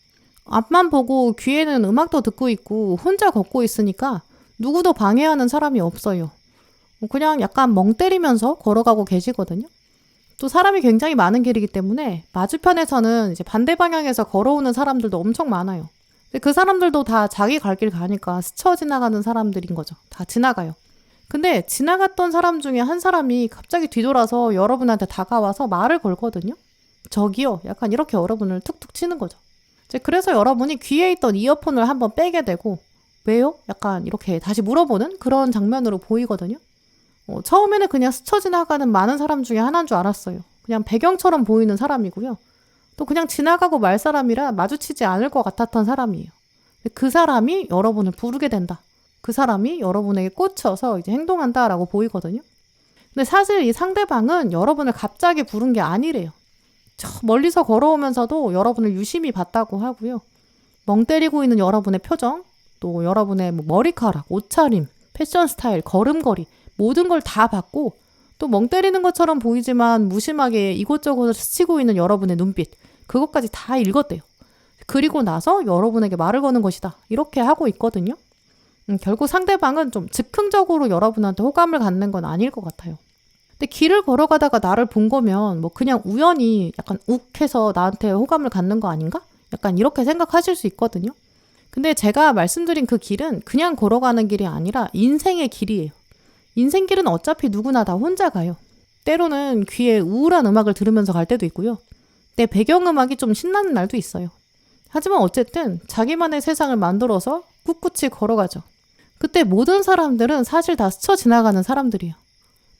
앞만 보고 귀에는 음악도 듣고 있고 혼자 걷고 있으니까 누구도 방해하는 사람이 없어요. 그냥 약간 멍 때리면서 걸어가고 계시거든요. 또 사람이 굉장히 많은 길이기 때문에 맞은편에서는 이제 반대 방향에서 걸어오는 사람들도 엄청 많아요. 근데 그 사람들도 다 자기 갈 길 가니까 스쳐 지나가는 사람들인 거죠. 다 지나가요. 근데 지나갔던 사람 중에 한 사람이 갑자기 뒤돌아서 여러분한테 다가와서 말을 걸거든요. 저기요. 약간 이렇게 여러분을 툭툭 치는 거죠. 이제 그래서 여러분이 귀에 있던 이어폰을 한번 빼게 되고 왜요? 약간 이렇게 다시 물어보는 그런 장면으로 보이거든요. 처음에는 그냥 스쳐 지나가는 많은 사람 중에 하나인 줄 알았어요. 그냥 배경처럼 보이는 사람이고요. 또 그냥 지나가고 말 사람이라 마주치지 않을 것 같았던 사람이에요. 그 사람이 여러분을 부르게 된다. 그 사람이 여러분에게 꽂혀서 이제 행동한다라고 보이거든요. 근데 사실 이 상대방은 여러분을 갑자기 부른 게 아니래요. 저 멀리서 걸어오면서도 여러분을 유심히 봤다고 하고요. 멍 때리고 있는 여러분의 표정, 또 여러분의 뭐 머리카락, 옷차림, 패션 스타일, 걸음걸이 모든 걸 다 봤고 또 멍 때리는 것처럼 보이지만 무심하게 이곳저곳을 스치고 있는 여러분의 눈빛 그것까지 다 읽었대요. 그리고 나서 여러분에게 말을 거는 것이다. 이렇게 하고 있거든요. 결국 상대방은 좀 즉흥적으로 여러분한테 호감을 갖는 건 아닐 것 같아요. 근데 길을 걸어가다가 나를 본 거면 뭐 그냥 우연히 약간 욱해서 나한테 호감을 갖는 거 아닌가? 약간 이렇게 생각하실 수 있거든요. 근데 제가 말씀드린 그 길은 그냥 걸어가는 길이 아니라 인생의 길이에요. 인생길은 어차피 누구나 다 혼자 가요. 때로는 귀에 우울한 음악을 들으면서 갈 때도 있고요. 내 배경음악이 좀 신나는 날도 있어요. 하지만 어쨌든 자기만의 세상을 만들어서 꿋꿋이 걸어가죠. 그때 모든 사람들은 사실 다 스쳐 지나가는 사람들이에요.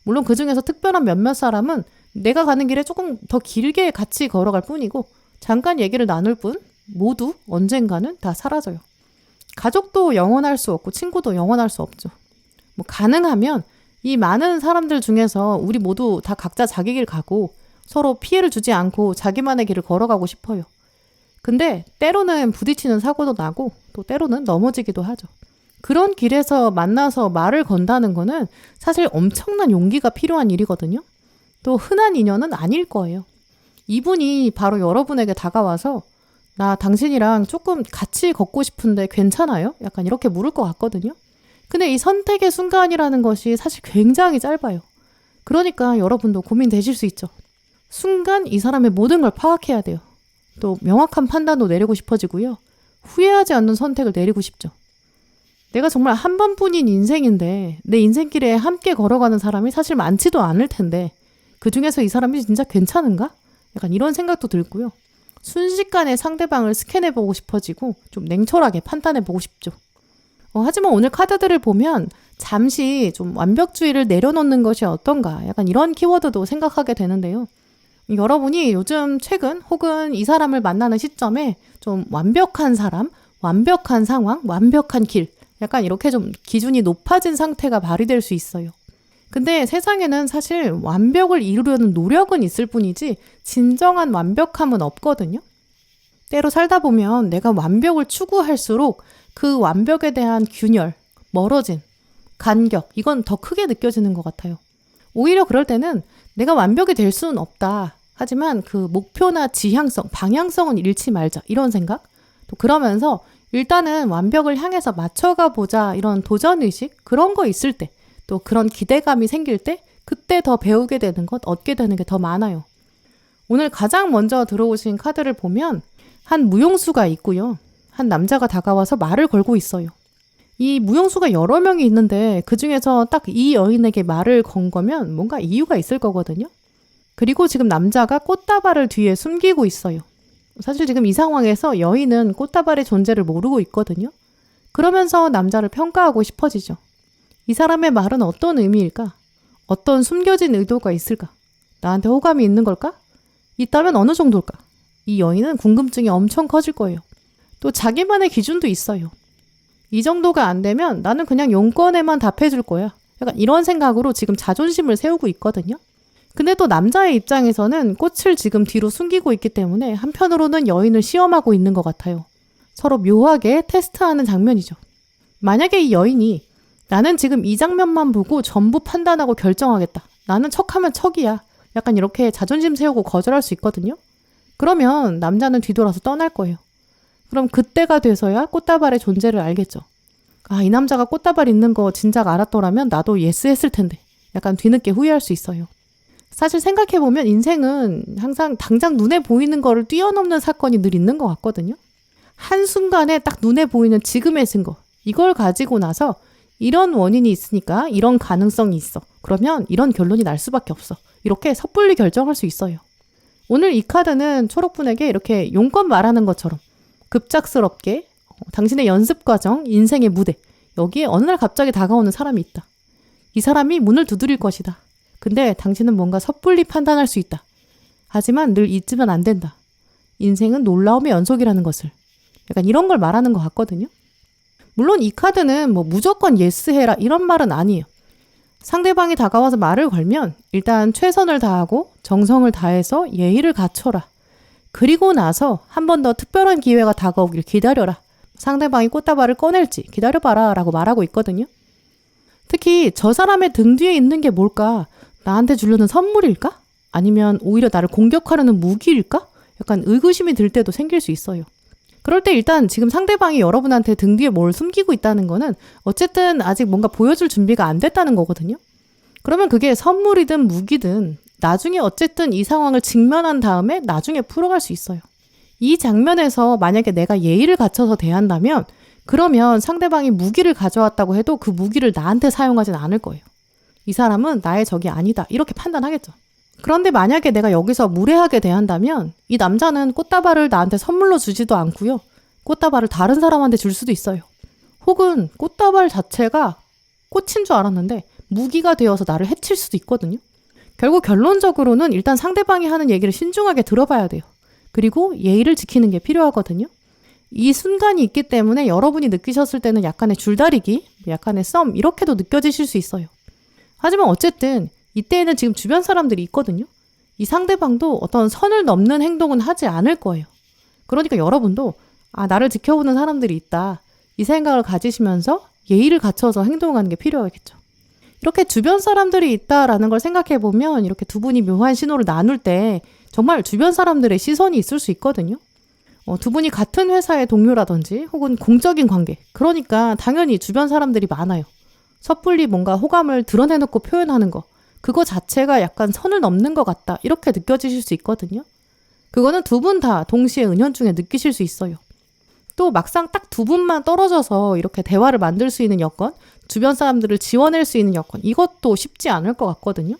물론 그 중에서 특별한 몇몇 사람은 내가 가는 길에 조금 더 길게 같이 걸어갈 뿐이고 잠깐 얘기를 나눌 뿐 모두 언젠가는 다 사라져요. 가족도 영원할 수 없고 친구도 영원할 수 없죠. 뭐 가능하면 이 많은 사람들 중에서 우리 모두 다 각자 자기 길 가고 서로 피해를 주지 않고 자기만의 길을 걸어가고 싶어요. 근데 때로는 부딪히는 사고도 나고 또 때로는 넘어지기도 하죠. 그런 길에서 만나서 말을 건다는 거는 사실 엄청난 용기가 필요한 일이거든요. 또 흔한 인연은 아닐 거예요. 이분이 바로 여러분에게 다가와서 나 당신이랑 조금 같이 걷고 싶은데 괜찮아요? 약간 이렇게 물을 것 같거든요. 근데 이 선택의 순간이라는 것이 사실 굉장히 짧아요. 그러니까 여러분도 고민되실 수 있죠. 순간 이 사람의 모든 걸 파악해야 돼요. 또 명확한 판단도 내리고 싶어지고요. 후회하지 않는 선택을 내리고 싶죠. 내가 정말 한 번뿐인 인생인데 내 인생길에 함께 걸어가는 사람이 사실 많지도 않을 텐데 그중에서 이 사람이 진짜 괜찮은가? 약간 이런 생각도 들고요. 순식간에 상대방을 스캔해보고 싶어지고 좀 냉철하게 판단해보고 싶죠. 하지만 오늘 카드들을 보면 잠시 좀 완벽주의를 내려놓는 것이 어떤가 약간 이런 키워드도 생각하게 되는데요. 여러분이 요즘 최근 혹은 이 사람을 만나는 시점에 좀 완벽한 사람, 완벽한 상황, 완벽한 길 약간 이렇게 좀 기준이 높아진 상태가 발휘될 수 있어요. 근데 세상에는 사실 완벽을 이루려는 노력은 있을 뿐이지 진정한 완벽함은 없거든요. 때로 살다 보면 내가 완벽을 추구할수록 그 완벽에 대한 균열, 멀어진, 간격 이건 더 크게 느껴지는 것 같아요. 오히려 그럴 때는 내가 완벽이 될 수는 없다. 하지만 그 목표나 지향성, 방향성은 잃지 말자 이런 생각? 또 그러면서 일단은 완벽을 향해서 맞춰가 보자 이런 도전의식 그런 거 있을 때 또 그런 기대감이 생길 때 그때 더 배우게 되는 것, 얻게 되는 게 더 많아요. 오늘 가장 먼저 들어오신 카드를 보면 한 무용수가 있고요. 한 남자가 다가와서 말을 걸고 있어요. 이 무용수가 여러 명이 있는데 그중에서 딱 이 여인에게 말을 건 거면 뭔가 이유가 있을 거거든요. 그리고 지금 남자가 꽃다발을 뒤에 숨기고 있어요. 사실 지금 이 상황에서 여인은 꽃다발의 존재를 모르고 있거든요. 그러면서 남자를 평가하고 싶어지죠. 이 사람의 말은 어떤 의미일까? 어떤 숨겨진 의도가 있을까? 나한테 호감이 있는 걸까? 있다면 어느 정도일까? 이 여인은 궁금증이 엄청 커질 거예요. 또 자기만의 기준도 있어요. 이 정도가 안 되면 나는 그냥 용건에만 답해줄 거야. 약간 이런 생각으로 지금 자존심을 세우고 있거든요. 근데 또 남자의 입장에서는 꽃을 지금 뒤로 숨기고 있기 때문에 한편으로는 여인을 시험하고 있는 것 같아요. 서로 묘하게 테스트하는 장면이죠. 만약에 이 여인이 나는 지금 이 장면만 보고 전부 판단하고 결정하겠다. 나는 척하면 척이야. 약간 이렇게 자존심 세우고 거절할 수 있거든요. 그러면 남자는 뒤돌아서 떠날 거예요. 그럼 그때가 돼서야 꽃다발의 존재를 알겠죠. 아, 이 남자가 꽃다발 있는 거 진작 알았더라면 나도 예스 했을 텐데. 약간 뒤늦게 후회할 수 있어요. 사실 생각해보면 인생은 항상 당장 눈에 보이는 거를 뛰어넘는 사건이 늘 있는 것 같거든요. 한순간에 딱 눈에 보이는 지금의 증거. 이걸 가지고 나서 이런 원인이 있으니까 이런 가능성이 있어. 그러면 이런 결론이 날 수밖에 없어. 이렇게 섣불리 결정할 수 있어요. 오늘 이 카드는 초록분에게 이렇게 용건 말하는 것처럼 급작스럽게 당신의 연습 과정, 인생의 무대, 여기에 어느 날 갑자기 다가오는 사람이 있다. 이 사람이 문을 두드릴 것이다. 근데 당신은 뭔가 섣불리 판단할 수 있다. 하지만 늘 잊으면 안 된다. 인생은 놀라움의 연속이라는 것을. 약간 이런 걸 말하는 것 같거든요. 물론 이 카드는 뭐 무조건 예스 해라 이런 말은 아니에요. 상대방이 다가와서 말을 걸면 일단 최선을 다하고 정성을 다해서 예의를 갖춰라. 그리고 나서 한 번 더 특별한 기회가 다가오길 기다려라. 상대방이 꽃다발을 꺼낼지 기다려봐라 라고 말하고 있거든요. 특히 저 사람의 등 뒤에 있는 게 뭘까? 나한테 주려는 선물일까? 아니면 오히려 나를 공격하려는 무기일까? 약간 의구심이 들 때도 생길 수 있어요. 그럴 때 일단 지금 상대방이 여러분한테 등 뒤에 뭘 숨기고 있다는 거는 어쨌든 아직 뭔가 보여줄 준비가 안 됐다는 거거든요. 그러면 그게 선물이든 무기든 나중에 어쨌든 이 상황을 직면한 다음에 나중에 풀어갈 수 있어요. 이 장면에서 만약에 내가 예의를 갖춰서 대한다면 그러면 상대방이 무기를 가져왔다고 해도 그 무기를 나한테 사용하진 않을 거예요. 이 사람은 나의 적이 아니다. 이렇게 판단하겠죠. 그런데 만약에 내가 여기서 무례하게 대한다면 이 남자는 꽃다발을 나한테 선물로 주지도 않고요. 꽃다발을 다른 사람한테 줄 수도 있어요. 혹은 꽃다발 자체가 꽃인 줄 알았는데 무기가 되어서 나를 해칠 수도 있거든요. 결국 결론적으로는 일단 상대방이 하는 얘기를 신중하게 들어봐야 돼요. 그리고 예의를 지키는 게 필요하거든요. 이 순간이 있기 때문에 여러분이 느끼셨을 때는 약간의 줄다리기, 약간의 썸 이렇게도 느껴지실 수 있어요. 하지만 어쨌든 이때에는 지금 주변 사람들이 있거든요. 이 상대방도 어떤 선을 넘는 행동은 하지 않을 거예요. 그러니까 여러분도 나를 지켜보는 사람들이 있다. 이 생각을 가지시면서 예의를 갖춰서 행동하는 게 필요하겠죠. 이렇게 주변 사람들이 있다라는 걸 생각해보면 이렇게 두 분이 묘한 신호를 나눌 때 정말 주변 사람들의 시선이 있을 수 있거든요. 두 분이 같은 회사의 동료라든지 혹은 공적인 관계. 그러니까 당연히 주변 사람들이 많아요. 섣불리 뭔가 호감을 드러내놓고 표현하는 거. 그거 자체가 약간 선을 넘는 것 같다. 이렇게 느껴지실 수 있거든요. 그거는 두 분 다 동시에 은연중에 느끼실 수 있어요. 또 막상 딱 두 분만 떨어져서 이렇게 대화를 만들 수 있는 여건, 주변 사람들을 지원할 수 있는 여건, 이것도 쉽지 않을 것 같거든요.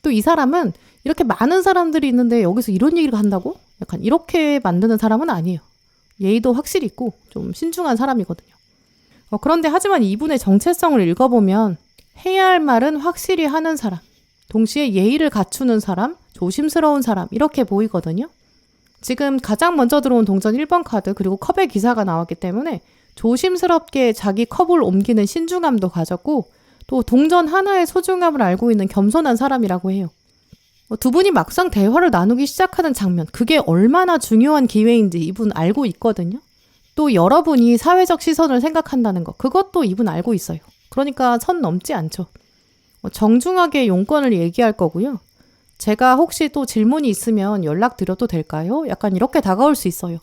또 이 사람은 이렇게 많은 사람들이 있는데 여기서 이런 얘기를 한다고? 약간 이렇게 만드는 사람은 아니에요. 예의도 확실히 있고 좀 신중한 사람이거든요. 그런데 하지만 이분의 정체성을 읽어보면 해야 할 말은 확실히 하는 사람, 동시에 예의를 갖추는 사람, 조심스러운 사람 이렇게 보이거든요. 지금 가장 먼저 들어온 동전 1번 카드 그리고 컵의 기사가 나왔기 때문에 조심스럽게 자기 컵을 옮기는 신중함도 가졌고 또 동전 하나의 소중함을 알고 있는 겸손한 사람이라고 해요. 두 분이 막상 대화를 나누기 시작하는 장면, 그게 얼마나 중요한 기회인지 이분 알고 있거든요. 또 여러분이 사회적 시선을 생각한다는 거, 그것도 이분 알고 있어요. 그러니까 선 넘지 않죠. 정중하게 용건을 얘기할 거고요. 제가 혹시 또 질문이 있으면 연락드려도 될까요? 약간 이렇게 다가올 수 있어요.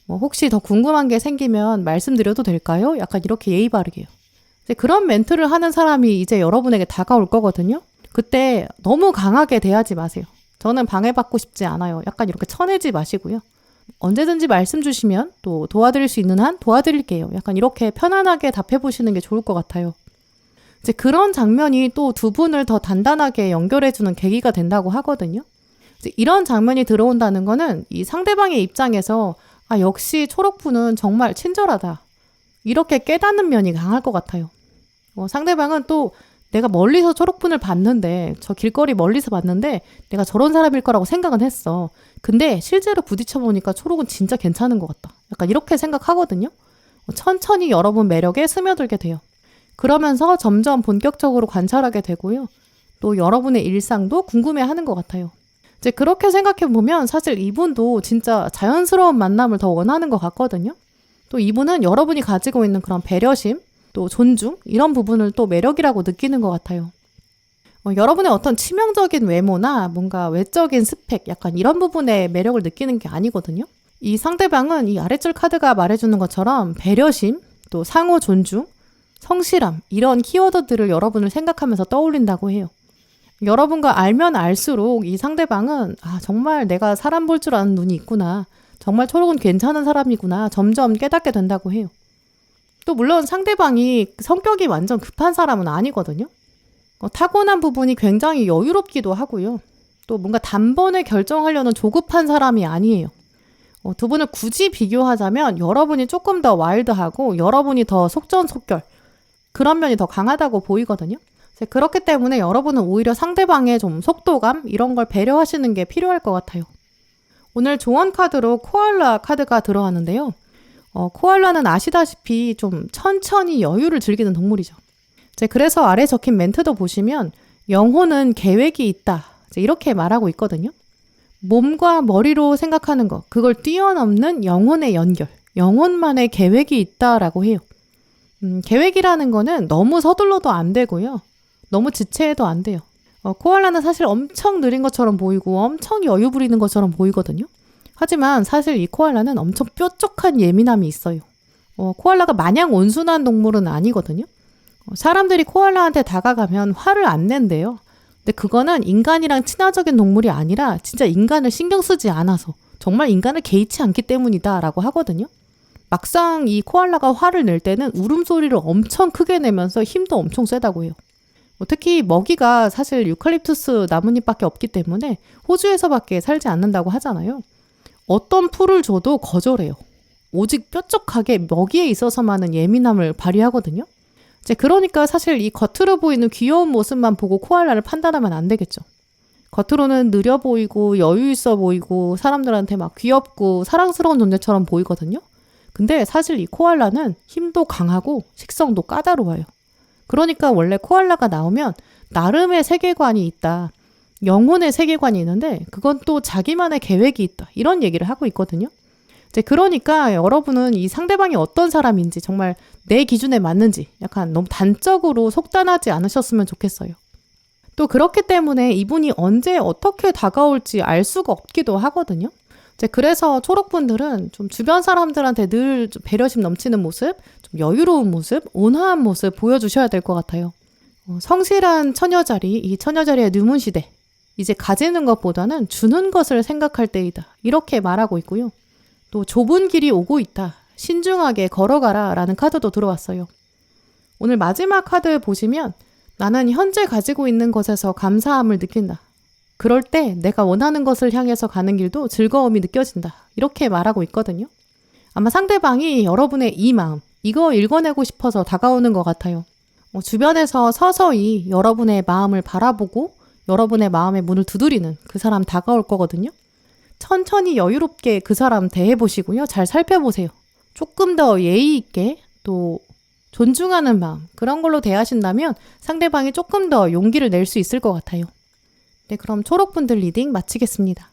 혹시 더 궁금한 게 생기면 말씀드려도 될까요? 약간 이렇게 예의 바르게요. 그런 멘트를 하는 사람이 이제 여러분에게 다가올 거거든요. 그때 너무 강하게 대하지 마세요. 저는 방해받고 싶지 않아요. 약간 이렇게 쳐내지 마시고요. 언제든지 말씀 주시면 또 도와드릴 수 있는 한 도와드릴게요. 약간 이렇게 편안하게 답해보시는 게 좋을 것 같아요. 이제 그런 장면이 또 두 분을 더 단단하게 연결해주는 계기가 된다고 하거든요. 이제 이런 장면이 들어온다는 거는 이 상대방의 입장에서 아, 역시 초록분은 정말 친절하다. 이렇게 깨닫는 면이 강할 것 같아요. 상대방은 또 내가 멀리서 초록분을 봤는데, 저 길거리 멀리서 봤는데 내가 저런 사람일 거라고 생각은 했어. 근데 실제로 부딪혀보니까 초록은 진짜 괜찮은 것 같다. 약간 이렇게 생각하거든요. 천천히 여러분 매력에 스며들게 돼요. 그러면서 점점 본격적으로 관찰하게 되고요. 또 여러분의 일상도 궁금해하는 것 같아요. 이제 그렇게 생각해보면 사실 이분도 진짜 자연스러운 만남을 더 원하는 것 같거든요. 또 이분은 여러분이 가지고 있는 그런 배려심, 또 존중, 이런 부분을 또 매력이라고 느끼는 것 같아요. 여러분의 어떤 치명적인 외모나 뭔가 외적인 스펙, 약간 이런 부분에 매력을 느끼는 게 아니거든요. 이 상대방은 이 아래줄 카드가 말해주는 것처럼 배려심, 또 상호 존중, 성실함, 이런 키워드들을 여러분을 생각하면서 떠올린다고 해요. 여러분과 알면 알수록 이 상대방은 아, 정말 내가 사람 볼 줄 아는 눈이 있구나. 정말 초록은 괜찮은 사람이구나. 점점 깨닫게 된다고 해요. 또 물론 상대방이 성격이 완전 급한 사람은 아니거든요. 타고난 부분이 굉장히 여유롭기도 하고요. 또 뭔가 단번에 결정하려는 조급한 사람이 아니에요. 두 분을 굳이 비교하자면 여러분이 조금 더 와일드하고 여러분이 더 속전속결, 그런 면이 더 강하다고 보이거든요. 그렇기 때문에 여러분은 오히려 상대방의 좀 속도감, 이런 걸 배려하시는 게 필요할 것 같아요. 오늘 조언 카드로 코알라 카드가 들어왔는데요. 코알라는 아시다시피 좀 천천히 여유를 즐기는 동물이죠. 그래서 아래 적힌 멘트도 보시면 영혼은 계획이 있다. 이렇게 말하고 있거든요. 몸과 머리로 생각하는 것, 그걸 뛰어넘는 영혼의 연결, 영혼만의 계획이 있다라고 해요. 계획이라는 거는 너무 서둘러도 안 되고요. 너무 지체해도 안 돼요. 코알라는 사실 엄청 느린 것처럼 보이고 엄청 여유 부리는 것처럼 보이거든요. 하지만 사실 이 코알라는 엄청 뾰족한 예민함이 있어요. 코알라가 마냥 온순한 동물은 아니거든요. 사람들이 코알라한테 다가가면 화를 안 낸대요. 근데 그거는 인간이랑 친화적인 동물이 아니라 진짜 인간을 신경 쓰지 않아서 정말 인간을 개의치 않기 때문이다 라고 하거든요. 막상 이 코알라가 화를 낼 때는 울음소리를 엄청 크게 내면서 힘도 엄청 세다고 해요. 특히 먹이가 사실 유칼립투스 나뭇잎밖에 없기 때문에 호주에서밖에 살지 않는다고 하잖아요. 어떤 풀을 줘도 거절해요. 오직 뾰족하게 먹이에 있어서만은 예민함을 발휘하거든요. 그러니까 사실 이 겉으로 보이는 귀여운 모습만 보고 코알라를 판단하면 안 되겠죠. 겉으로는 느려 보이고 여유 있어 보이고 사람들한테 막 귀엽고 사랑스러운 존재처럼 보이거든요. 근데 사실 이 코알라는 힘도 강하고 식성도 까다로워요. 그러니까 원래 코알라가 나오면 나름의 세계관이 있다. 영혼의 세계관이 있는데 그건 또 자기만의 계획이 있다. 이런 얘기를 하고 있거든요. 그러니까 여러분은 이 상대방이 어떤 사람인지 정말 내 기준에 맞는지 약간 너무 단적으로 속단하지 않으셨으면 좋겠어요. 또 그렇기 때문에 이분이 언제 어떻게 다가올지 알 수가 없기도 하거든요. 그래서 초록분들은 좀 주변 사람들한테 늘 좀 배려심 넘치는 모습, 좀 여유로운 모습, 온화한 모습 보여주셔야 될 것 같아요. 성실한 처녀자리, 이 처녀자리의 뉴문시대. 이제 가지는 것보다는 주는 것을 생각할 때이다. 이렇게 말하고 있고요. 또 좁은 길이 오고 있다. 신중하게 걸어가라 라는 카드도 들어왔어요. 오늘 마지막 카드 보시면 나는 현재 가지고 있는 것에서 감사함을 느낀다. 그럴 때 내가 원하는 것을 향해서 가는 길도 즐거움이 느껴진다. 이렇게 말하고 있거든요. 아마 상대방이 여러분의 이 마음, 이거 읽어내고 싶어서 다가오는 것 같아요. 주변에서 서서히 여러분의 마음을 바라보고 여러분의 마음의 문을 두드리는 그 사람 다가올 거거든요. 천천히 여유롭게 그 사람 대해보시고요. 잘 살펴보세요. 조금 더 예의 있게 또 존중하는 마음, 그런 걸로 대하신다면 상대방이 조금 더 용기를 낼 수 있을 것 같아요. 네, 그럼 초록분들 리딩 마치겠습니다.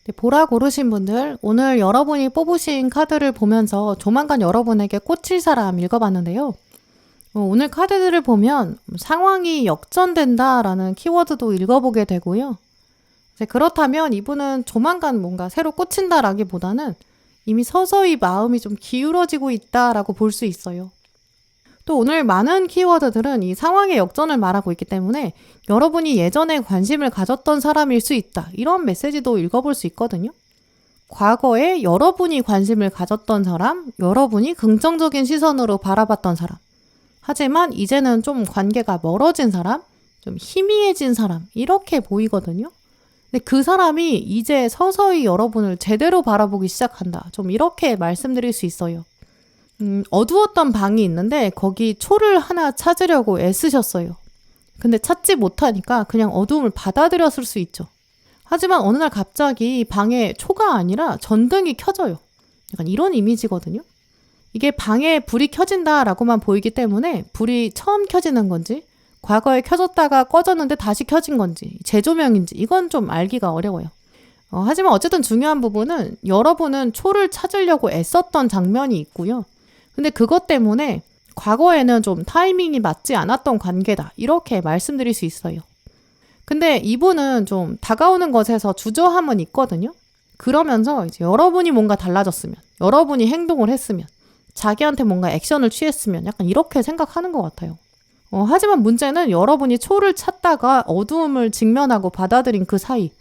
네, 보라 고르신 분들, 오늘 여러분이 뽑으신 카드를 보면서 조만간 여러분에게 꽂힐 사람 읽어봤는데요. 오늘 카드들을 보면 상황이 역전된다라는 키워드도 읽어보게 되고요. 그렇다면 이분은 조만간 뭔가 새로 꽂힌다라기보다는 이미 서서히 마음이 좀 기울어지고 있다라고 볼 수 있어요. 또 오늘 많은 키워드들은 이 상황의 역전을 말하고 있기 때문에 여러분이 예전에 관심을 가졌던 사람일 수 있다. 이런 메시지도 읽어볼 수 있거든요. 과거에 여러분이 관심을 가졌던 사람, 여러분이 긍정적인 시선으로 바라봤던 사람. 하지만 이제는 좀 관계가 멀어진 사람, 좀 희미해진 사람, 이렇게 보이거든요. 근데 그 사람이 이제 서서히 여러분을 제대로 바라보기 시작한다. 좀 이렇게 말씀드릴 수 있어요. 어두웠던 방이 있는데 거기 초를 하나 찾으려고 애쓰셨어요. 근데 찾지 못하니까 그냥 어두움을 받아들였을 수 있죠. 하지만 어느 날 갑자기 방에 초가 아니라 전등이 켜져요. 약간 이런 이미지거든요. 이게 방에 불이 켜진다라고만 보이기 때문에 불이 처음 켜지는 건지 과거에 켜졌다가 꺼졌는데 다시 켜진 건지 재조명인지 이건 좀 알기가 어려워요. 하지만 어쨌든 중요한 부분은 여러분은 초를 찾으려고 애썼던 장면이 있고요. 근데 그것 때문에 과거에는 좀 타이밍이 맞지 않았던 관계다 이렇게 말씀드릴 수 있어요. 근데 이분은 좀 다가오는 것에서 주저함은 있거든요. 그러면서 이제 여러분이 뭔가 달라졌으면, 여러분이 행동을 했으면, 자기한테 뭔가 액션을 취했으면 약간 이렇게 생각하는 것 같아요. 하지만 문제는 여러분이 초를 찾다가 어두움을 직면하고 받아들인 그 사이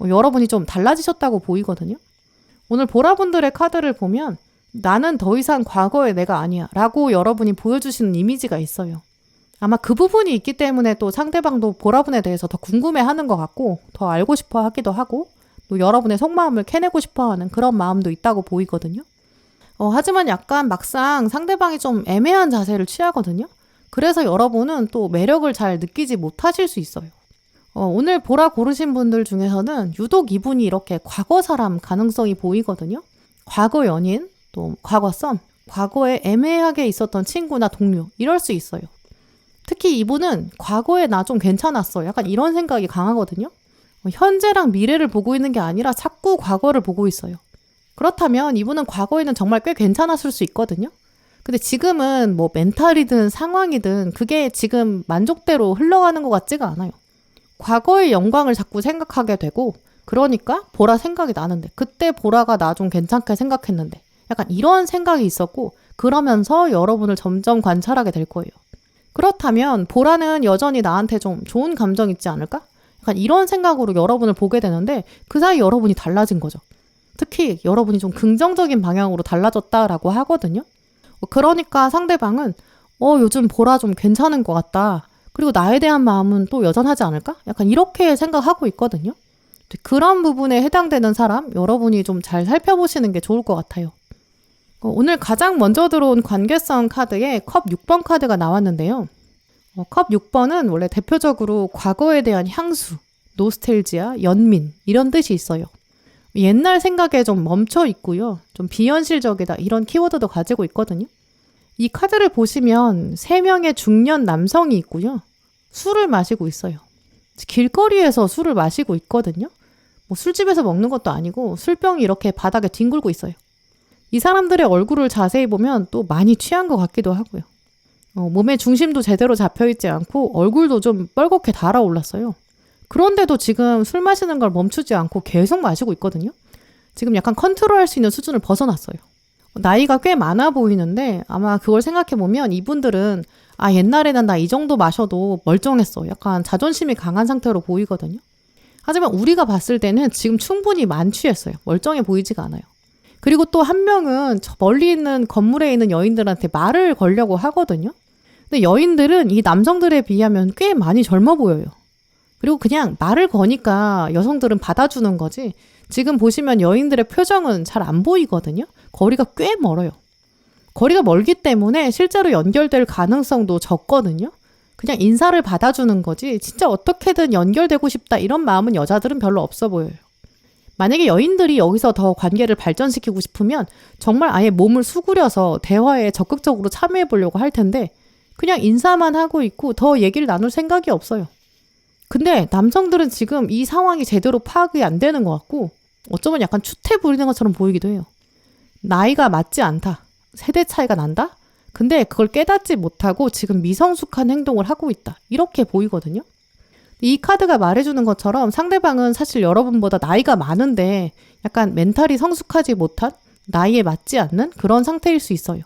여러분이 좀 달라지셨다고 보이거든요. 오늘 보라분들의 카드를 보면 나는 더 이상 과거의 내가 아니야 라고 여러분이 보여주시는 이미지가 있어요. 아마 그 부분이 있기 때문에 또 상대방도 보라분에 대해서 더 궁금해하는 것 같고 더 알고 싶어 하기도 하고 또 여러분의 속마음을 캐내고 싶어하는 그런 마음도 있다고 보이거든요. 하지만 약간 막상 상대방이 좀 애매한 자세를 취하거든요. 그래서 여러분은 또 매력을 잘 느끼지 못하실 수 있어요. 오늘 보라 고르신 분들 중에서는 유독 이분이 이렇게 과거 사람 가능성이 보이거든요. 과거 연인, 또 과거 썸, 과거에 애매하게 있었던 친구나 동료 이럴 수 있어요. 특히 이분은 과거에 나 좀 괜찮았어. 약간 이런 생각이 강하거든요. 현재랑 미래를 보고 있는 게 아니라 자꾸 과거를 보고 있어요. 그렇다면 이분은 과거에는 정말 꽤 괜찮았을 수 있거든요. 근데 지금은 뭐 멘탈이든 상황이든 그게 지금 만족대로 흘러가는 것 같지가 않아요. 과거의 영광을 자꾸 생각하게 되고 그러니까 보라 생각이 나는데 그때 보라가 나 좀 괜찮게 생각했는데 약간 이런 생각이 있었고 그러면서 여러분을 점점 관찰하게 될 거예요. 그렇다면 보라는 여전히 나한테 좀 좋은 감정 있지 않을까? 약간 이런 생각으로 여러분을 보게 되는데 그 사이 여러분이 달라진 거죠. 특히 여러분이 좀 긍정적인 방향으로 달라졌다라고 하거든요. 그러니까 상대방은 요즘 보라 좀 괜찮은 것 같다. 그리고 나에 대한 마음은 또 여전하지 않을까? 약간 이렇게 생각하고 있거든요. 그런 부분에 해당되는 사람 여러분이 좀 잘 살펴보시는 게 좋을 것 같아요. 오늘 가장 먼저 들어온 관계성 카드에 컵 6번 카드가 나왔는데요. 컵 6번은 원래 대표적으로 과거에 대한 향수, 노스텔지아, 연민 이런 뜻이 있어요. 옛날 생각에 좀 멈춰 있고요. 좀 비현실적이다 이런 키워드도 가지고 있거든요. 이 카드를 보시면 3명의 중년 남성이 있고요. 술을 마시고 있어요. 길거리에서 술을 마시고 있거든요. 뭐 술집에서 먹는 것도 아니고 술병이 이렇게 바닥에 뒹굴고 있어요. 이 사람들의 얼굴을 자세히 보면 또 많이 취한 것 같기도 하고요. 몸의 중심도 제대로 잡혀있지 않고 얼굴도 좀 뻘겋게 달아올랐어요. 그런데도 지금 술 마시는 걸 멈추지 않고 계속 마시고 있거든요. 지금 약간 컨트롤할 수 있는 수준을 벗어났어요. 나이가 꽤 많아 보이는데 아마 그걸 생각해보면 이분들은 옛날에는 나 이 정도 마셔도 멀쩡했어. 약간 자존심이 강한 상태로 보이거든요. 하지만 우리가 봤을 때는 지금 충분히 만취했어요. 멀쩡해 보이지가 않아요. 그리고 또 한 명은 저 멀리 있는 건물에 있는 여인들한테 말을 걸려고 하거든요. 근데 여인들은 이 남성들에 비하면 꽤 많이 젊어 보여요. 그리고 그냥 말을 거니까 여성들은 받아주는 거지 지금 보시면 여인들의 표정은 잘 안 보이거든요. 거리가 꽤 멀어요. 거리가 멀기 때문에 실제로 연결될 가능성도 적거든요. 그냥 인사를 받아주는 거지 진짜 어떻게든 연결되고 싶다 이런 마음은 여자들은 별로 없어 보여요. 만약에 여인들이 여기서 더 관계를 발전시키고 싶으면 정말 아예 몸을 수그려서 대화에 적극적으로 참여해 보려고 할 텐데 그냥 인사만 하고 있고 더 얘기를 나눌 생각이 없어요. 근데 남성들은 지금 이 상황이 제대로 파악이 안 되는 것 같고 어쩌면 약간 추태 부리는 것처럼 보이기도 해요. 나이가 맞지 않다. 세대 차이가 난다? 근데 그걸 깨닫지 못하고 지금 미성숙한 행동을 하고 있다. 이렇게 보이거든요. 이 카드가 말해주는 것처럼 상대방은 사실 여러분보다 나이가 많은데 약간 멘탈이 성숙하지 못한, 나이에 맞지 않는 그런 상태일 수 있어요.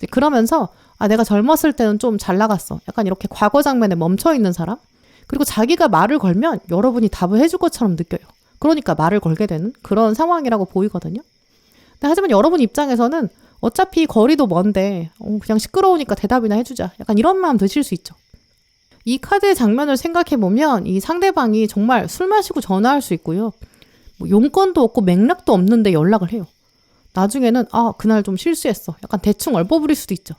그러면서 내가 젊었을 때는 좀 잘 나갔어. 약간 이렇게 과거 장면에 멈춰있는 사람? 그리고 자기가 말을 걸면 여러분이 답을 해줄 것처럼 느껴요. 그러니까 말을 걸게 되는 그런 상황이라고 보이거든요. 하지만 여러분 입장에서는 어차피 거리도 먼데 그냥 시끄러우니까 대답이나 해주자. 약간 이런 마음 드실 수 있죠. 이 카드의 장면을 생각해보면 이 상대방이 정말 술 마시고 전화할 수 있고요. 뭐 용건도 없고 맥락도 없는데 연락을 해요. 나중에는 그날 좀 실수했어. 약간 대충 얼버무릴 수도 있죠.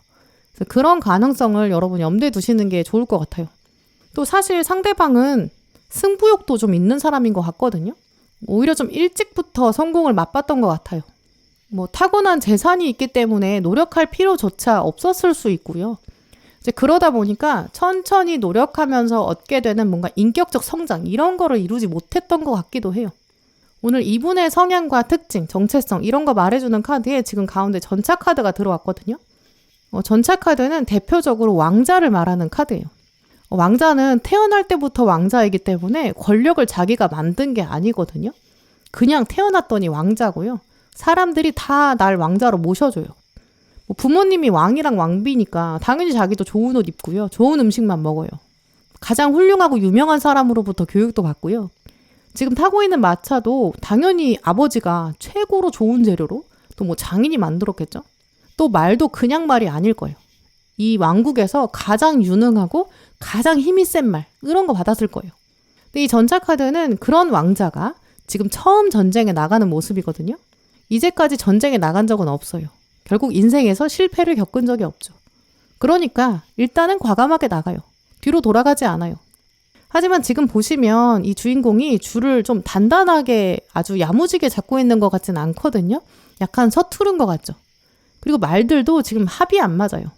그래서 그런 가능성을 여러분 염두에 두시는 게 좋을 것 같아요. 또 사실 상대방은 승부욕도 좀 있는 사람인 것 같거든요. 오히려 좀 일찍부터 성공을 맛봤던 것 같아요. 뭐 타고난 재산이 있기 때문에 노력할 필요조차 없었을 수 있고요. 이제 그러다 보니까 천천히 노력하면서 얻게 되는 뭔가 인격적 성장 이런 거를 이루지 못했던 것 같기도 해요. 오늘 이분의 성향과 특징, 정체성 이런 거 말해주는 카드에 지금 가운데 전차 카드가 들어왔거든요. 전차 카드는 대표적으로 왕자를 말하는 카드예요. 왕자는 태어날 때부터 왕자이기 때문에 권력을 자기가 만든 게 아니거든요. 그냥 태어났더니 왕자고요. 사람들이 다 날 왕자로 모셔줘요. 부모님이 왕이랑 왕비니까 당연히 자기도 좋은 옷 입고요. 좋은 음식만 먹어요. 가장 훌륭하고 유명한 사람으로부터 교육도 받고요. 지금 타고 있는 마차도 당연히 아버지가 최고로 좋은 재료로 또 뭐 장인이 만들었겠죠. 또 말도 그냥 말이 아닐 거예요. 이 왕국에서 가장 유능하고 가장 힘이 센 말 이런 거 받았을 거예요. 근데 이 전차 카드는 그런 왕자가 지금 처음 전쟁에 나가는 모습이거든요. 이제까지 전쟁에 나간 적은 없어요. 결국 인생에서 실패를 겪은 적이 없죠. 그러니까 일단은 과감하게 나가요. 뒤로 돌아가지 않아요. 하지만 지금 보시면 이 주인공이 줄을 좀 단단하게 아주 야무지게 잡고 있는 것 같진 않거든요. 약간 서투른 것 같죠. 그리고 말들도 지금 합이 안 맞아요.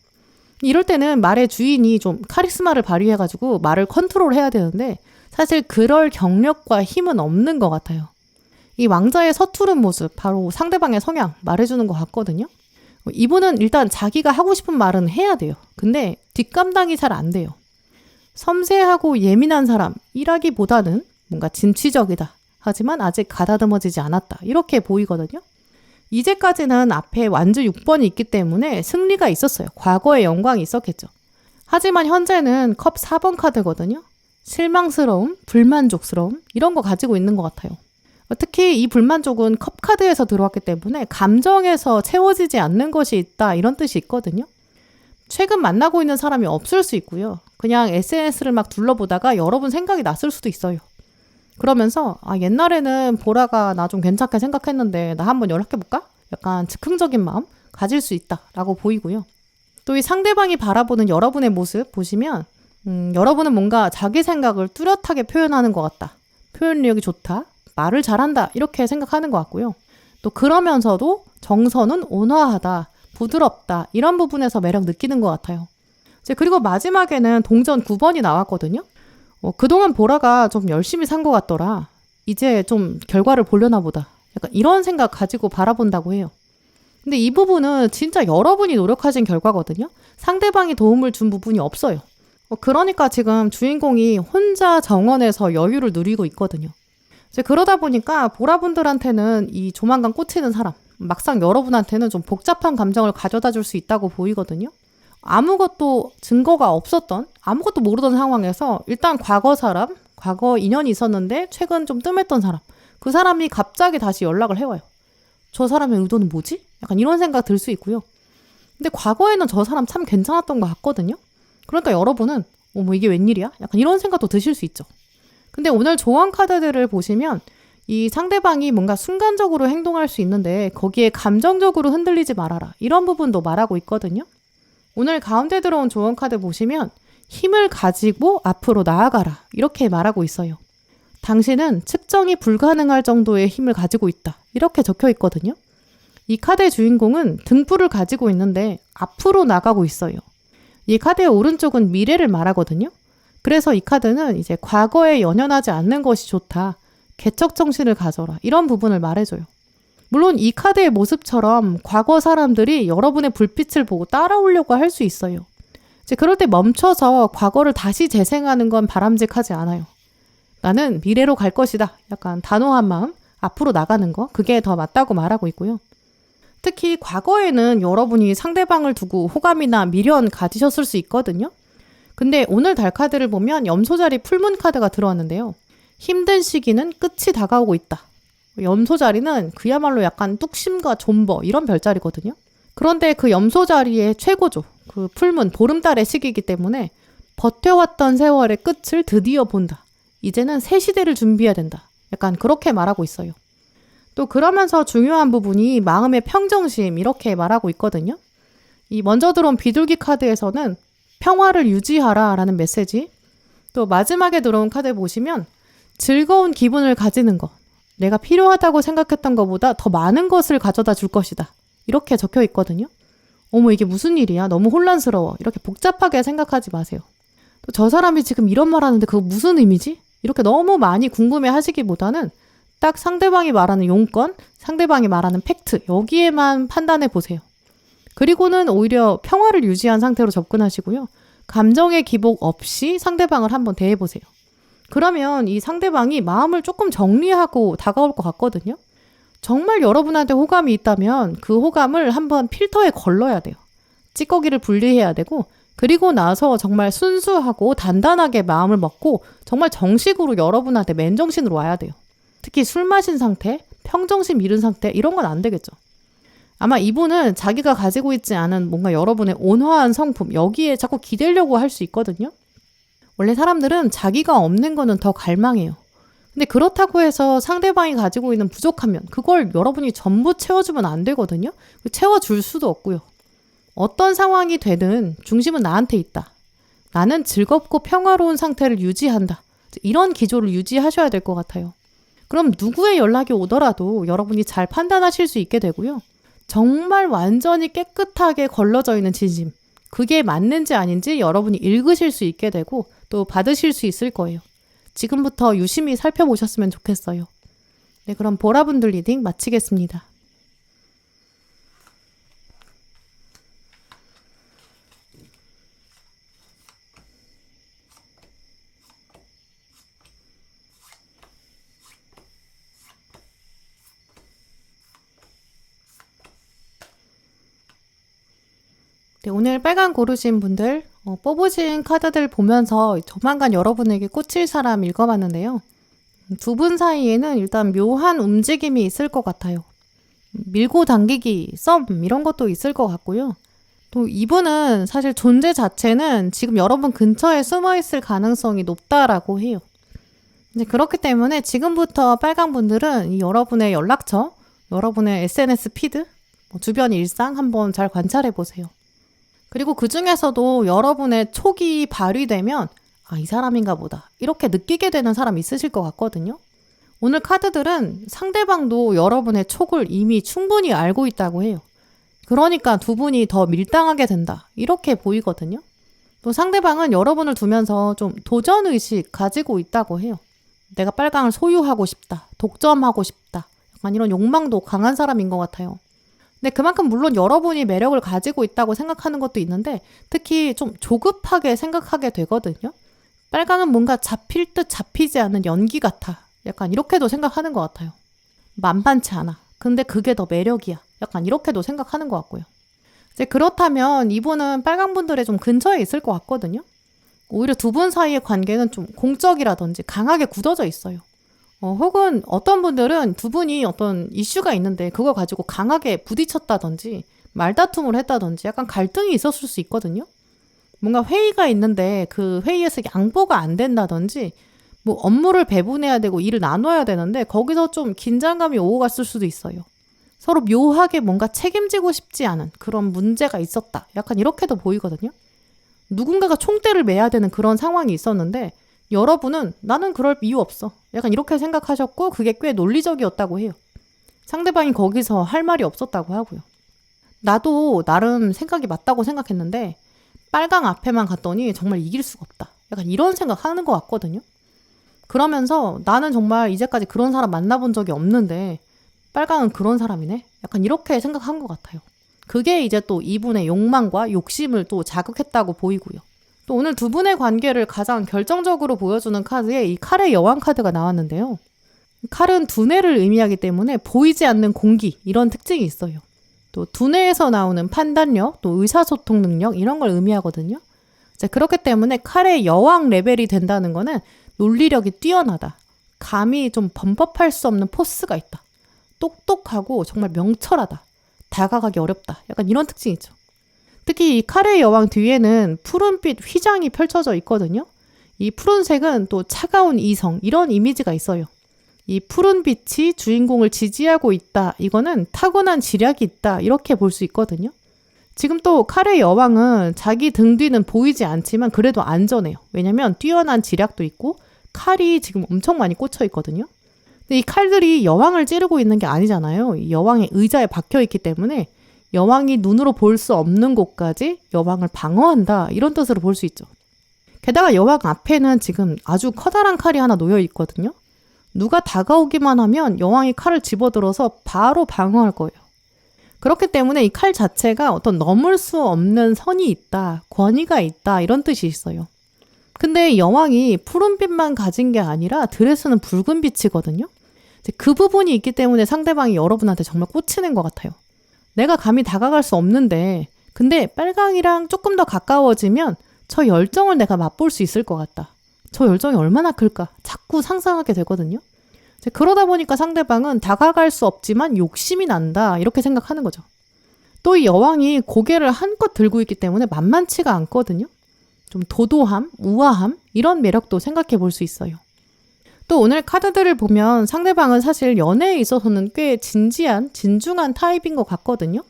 이럴 때는 말의 주인이 좀 카리스마를 발휘해가지고 말을 컨트롤해야 되는데 사실 그럴 경력과 힘은 없는 것 같아요. 이 왕자의 서투른 모습, 바로 상대방의 성향 말해주는 것 같거든요. 이분은 일단 자기가 하고 싶은 말은 해야 돼요. 근데 뒷감당이 잘 안 돼요. 섬세하고 예민한 사람이라기보다는 뭔가 진취적이다. 하지만 아직 가다듬어지지 않았다. 이렇게 보이거든요. 이제까지는 앞에 완주 6번이 있기 때문에 승리가 있었어요. 과거의 영광이 있었겠죠. 하지만 현재는 컵 4번 카드거든요. 실망스러움, 불만족스러움 이런 거 가지고 있는 것 같아요. 특히 이 불만족은 컵 카드에서 들어왔기 때문에 감정에서 채워지지 않는 것이 있다 이런 뜻이 있거든요. 최근 만나고 있는 사람이 없을 수 있고요. 그냥 SNS를 막 둘러보다가 여러분 생각이 났을 수도 있어요. 그러면서 옛날에는 보라가 나 좀 괜찮게 생각했는데 나 한번 연락해볼까? 약간 즉흥적인 마음 가질 수 있다라고 보이고요. 또 이 상대방이 바라보는 여러분의 모습 보시면 여러분은 뭔가 자기 생각을 뚜렷하게 표현하는 것 같다. 표현력이 좋다. 말을 잘한다. 이렇게 생각하는 것 같고요. 또 그러면서도 정서는 온화하다. 부드럽다. 이런 부분에서 매력 느끼는 것 같아요. 그리고 마지막에는 동전 9번이 나왔거든요. 그동안 보라가 좀 열심히 산 것 같더라. 이제 좀 결과를 보려나 보다. 약간 이런 생각 가지고 바라본다고 해요. 근데 이 부분은 진짜 여러분이 노력하신 결과거든요. 상대방이 도움을 준 부분이 없어요. 그러니까 지금 주인공이 혼자 정원에서 여유를 누리고 있거든요. 그러다 보니까 보라분들한테는 이 조만간 꽂히는 사람, 막상 여러분한테는 좀 복잡한 감정을 가져다 줄 수 있다고 보이거든요. 아무것도 증거가 없었던, 아무것도 모르던 상황에서 일단 과거 사람, 과거 인연이 있었는데 최근 좀 뜸했던 사람, 그 사람이 갑자기 다시 연락을 해와요. 저 사람의 의도는 뭐지? 약간 이런 생각 들 수 있고요. 근데 과거에는 저 사람 참 괜찮았던 것 같거든요. 그러니까 여러분은 뭐 이게 웬일이야? 약간 이런 생각도 드실 수 있죠. 근데 오늘 조언 카드들을 보시면 이 상대방이 뭔가 순간적으로 행동할 수 있는데 거기에 감정적으로 흔들리지 말아라. 이런 부분도 말하고 있거든요. 오늘 가운데 들어온 조언 카드 보시면 힘을 가지고 앞으로 나아가라. 이렇게 말하고 있어요. 당신은 측정이 불가능할 정도의 힘을 가지고 있다. 이렇게 적혀 있거든요. 이 카드의 주인공은 등불을 가지고 있는데 앞으로 나가고 있어요. 이 카드의 오른쪽은 미래를 말하거든요. 그래서 이 카드는 이제 과거에 연연하지 않는 것이 좋다. 개척 정신을 가져라. 이런 부분을 말해줘요. 물론 이 카드의 모습처럼 과거 사람들이 여러분의 불빛을 보고 따라오려고 할 수 있어요. 이제 그럴 때 멈춰서 과거를 다시 재생하는 건 바람직하지 않아요. 나는 미래로 갈 것이다. 약간 단호한 마음, 앞으로 나가는 거, 그게 더 맞다고 말하고 있고요. 특히 과거에는 여러분이 상대방을 두고 호감이나 미련 가지셨을 수 있거든요. 근데 오늘 달 카드를 보면 염소자리 풀문 카드가 들어왔는데요. 힘든 시기는 끝이 다가오고 있다. 염소자리는 그야말로 약간 뚝심과 존버 이런 별자리거든요. 그런데 그 염소자리의 최고조, 그 풀문, 보름달의 시기이기 때문에 버텨왔던 세월의 끝을 드디어 본다. 이제는 새 시대를 준비해야 된다. 약간 그렇게 말하고 있어요. 또 그러면서 중요한 부분이 마음의 평정심 이렇게 말하고 있거든요. 이 먼저 들어온 비둘기 카드에서는 평화를 유지하라 라는 메시지, 또 마지막에 들어온 카드 보시면 즐거운 기분을 가지는 것, 내가 필요하다고 생각했던 것보다 더 많은 것을 가져다 줄 것이다. 이렇게 적혀 있거든요. 어머 이게 무슨 일이야? 너무 혼란스러워. 이렇게 복잡하게 생각하지 마세요. 또 저 사람이 지금 이런 말 하는데 그거 무슨 의미지? 이렇게 너무 많이 궁금해 하시기보다는 딱 상대방이 말하는 용건, 상대방이 말하는 팩트 여기에만 판단해 보세요. 그리고는 오히려 평화를 유지한 상태로 접근하시고요. 감정의 기복 없이 상대방을 한번 대해보세요. 그러면 이 상대방이 마음을 조금 정리하고 다가올 것 같거든요. 정말 여러분한테 호감이 있다면 그 호감을 한번 필터에 걸러야 돼요. 찌꺼기를 분리해야 되고, 그리고 나서 정말 순수하고 단단하게 마음을 먹고 정말 정식으로 여러분한테 맨정신으로 와야 돼요. 특히 술 마신 상태, 평정심 잃은 상태 이런 건 안 되겠죠. 아마 이분은 자기가 가지고 있지 않은 뭔가 여러분의 온화한 성품 여기에 자꾸 기대려고 할 수 있거든요. 원래 사람들은 자기가 없는 거는 더 갈망해요. 근데 그렇다고 해서 상대방이 가지고 있는 부족하면 그걸 여러분이 전부 채워주면 안 되거든요. 채워줄 수도 없고요. 어떤 상황이 되든 중심은 나한테 있다. 나는 즐겁고 평화로운 상태를 유지한다. 이런 기조를 유지하셔야 될 것 같아요. 그럼 누구의 연락이 오더라도 여러분이 잘 판단하실 수 있게 되고요. 정말 완전히 깨끗하게 걸러져 있는 진심. 그게 맞는지 아닌지 여러분이 읽으실 수 있게 되고 또 받으실 수 있을 거예요. 지금부터 유심히 살펴보셨으면 좋겠어요. 네, 그럼 보라분들 리딩 마치겠습니다. 네, 오늘 빨간 고르신 분들 뽑으신 카드들 보면서 조만간 여러분에게 꽂힐 사람 읽어봤는데요. 두 분 사이에는 일단 묘한 움직임이 있을 것 같아요. 밀고 당기기, 썸 이런 것도 있을 것 같고요. 또 이분은 사실 존재 자체는 지금 여러분 근처에 숨어있을 가능성이 높다라고 해요. 이제 그렇기 때문에 지금부터 빨간 분들은 이 여러분의 연락처, 여러분의 SNS 피드, 주변 일상 한번 잘 관찰해 보세요. 그리고 그 중에서도 여러분의 촉이 발휘되면 이 사람인가 보다 이렇게 느끼게 되는 사람 있으실 것 같거든요. 오늘 카드들은 상대방도 여러분의 촉을 이미 충분히 알고 있다고 해요. 그러니까 두 분이 더 밀당하게 된다 이렇게 보이거든요. 또 상대방은 여러분을 두면서 좀 도전의식 가지고 있다고 해요. 내가 빨강을 소유하고 싶다, 독점하고 싶다, 약간 이런 욕망도 강한 사람인 것 같아요. 근데 그만큼 물론 여러분이 매력을 가지고 있다고 생각하는 것도 있는데 특히 좀 조급하게 생각하게 되거든요. 빨강은 뭔가 잡힐 듯 잡히지 않는 연기 같아. 약간 이렇게도 생각하는 것 같아요. 만만치 않아. 근데 그게 더 매력이야. 약간 이렇게도 생각하는 것 같고요. 이제 그렇다면 이분은 빨강 분들의 좀 근처에 있을 것 같거든요. 오히려 두 분 사이의 관계는 좀 공적이라든지 강하게 굳어져 있어요. 혹은 어떤 분들은 두 분이 어떤 이슈가 있는데 그걸 가지고 강하게 부딪혔다든지 말다툼을 했다든지 약간 갈등이 있었을 수 있거든요. 뭔가 회의가 있는데 그 회의에서 양보가 안 된다든지 뭐 업무를 배분해야 되고 일을 나눠야 되는데 거기서 좀 긴장감이 오고 갔을 수도 있어요. 서로 묘하게 뭔가 책임지고 싶지 않은 그런 문제가 있었다. 약간 이렇게도 보이거든요. 누군가가 총대를 매야 되는 그런 상황이 있었는데 여러분은 나는 그럴 이유 없어. 약간 이렇게 생각하셨고 그게 꽤 논리적이었다고 해요. 상대방이 거기서 할 말이 없었다고 하고요. 나도 나름 생각이 맞다고 생각했는데 빨강 앞에만 갔더니 정말 이길 수가 없다. 약간 이런 생각하는 것 같거든요. 그러면서 나는 정말 이제까지 그런 사람 만나본 적이 없는데 빨강은 그런 사람이네. 약간 이렇게 생각한 것 같아요. 그게 이제 또 이분의 욕망과 욕심을 또 자극했다고 보이고요. 또 오늘 두 분의 관계를 가장 결정적으로 보여주는 카드에 이 칼의 여왕 카드가 나왔는데요. 칼은 두뇌를 의미하기 때문에 보이지 않는 공기, 이런 특징이 있어요. 또 두뇌에서 나오는 판단력, 또 의사소통 능력, 이런 걸 의미하거든요. 그렇기 때문에 칼의 여왕 레벨이 된다는 거는 논리력이 뛰어나다. 감히 좀 범법할 수 없는 포스가 있다. 똑똑하고 정말 명철하다. 다가가기 어렵다. 약간 이런 특징이 있죠. 특히 이 칼의 여왕 뒤에는 푸른빛 휘장이 펼쳐져 있거든요. 이 푸른색은 또 차가운 이성, 이런 이미지가 있어요. 이 푸른 빛이 주인공을 지지하고 있다. 이거는 타고난 지략이 있다. 이렇게 볼 수 있거든요. 지금 또 칼의 여왕은 자기 등 뒤는 보이지 않지만 그래도 안전해요. 왜냐면 뛰어난 지략도 있고 칼이 지금 엄청 많이 꽂혀 있거든요. 근데 이 칼들이 여왕을 찌르고 있는 게 아니잖아요. 이 여왕의 의자에 박혀 있기 때문에 여왕이 눈으로 볼 수 없는 곳까지 여왕을 방어한다. 이런 뜻으로 볼 수 있죠. 게다가 여왕 앞에는 지금 아주 커다란 칼이 하나 놓여 있거든요. 누가 다가오기만 하면 여왕이 칼을 집어들어서 바로 방어할 거예요. 그렇기 때문에 이 칼 자체가 어떤 넘을 수 없는 선이 있다, 권위가 있다, 이런 뜻이 있어요. 근데 여왕이 푸른빛만 가진 게 아니라 드레스는 붉은 빛이거든요. 그 부분이 있기 때문에 상대방이 여러분한테 정말 꽂히는 것 같아요. 내가 감히 다가갈 수 없는데 근데 빨강이랑 조금 더 가까워지면 저 열정을 내가 맛볼 수 있을 것 같다. 저 열정이 얼마나 클까? 자꾸 상상하게 되거든요. 그러다 보니까 상대방은 다가갈 수 없지만 욕심이 난다. 이렇게 생각하는 거죠. 또 이 여왕이 고개를 한껏 들고 있기 때문에 만만치가 않거든요. 좀 도도함, 우아함 이런 매력도 생각해 볼 수 있어요. 또 오늘 카드들을 보면 상대방은 사실 연애에 있어서는 꽤 진지한, 진중한 타입인 것 같거든요.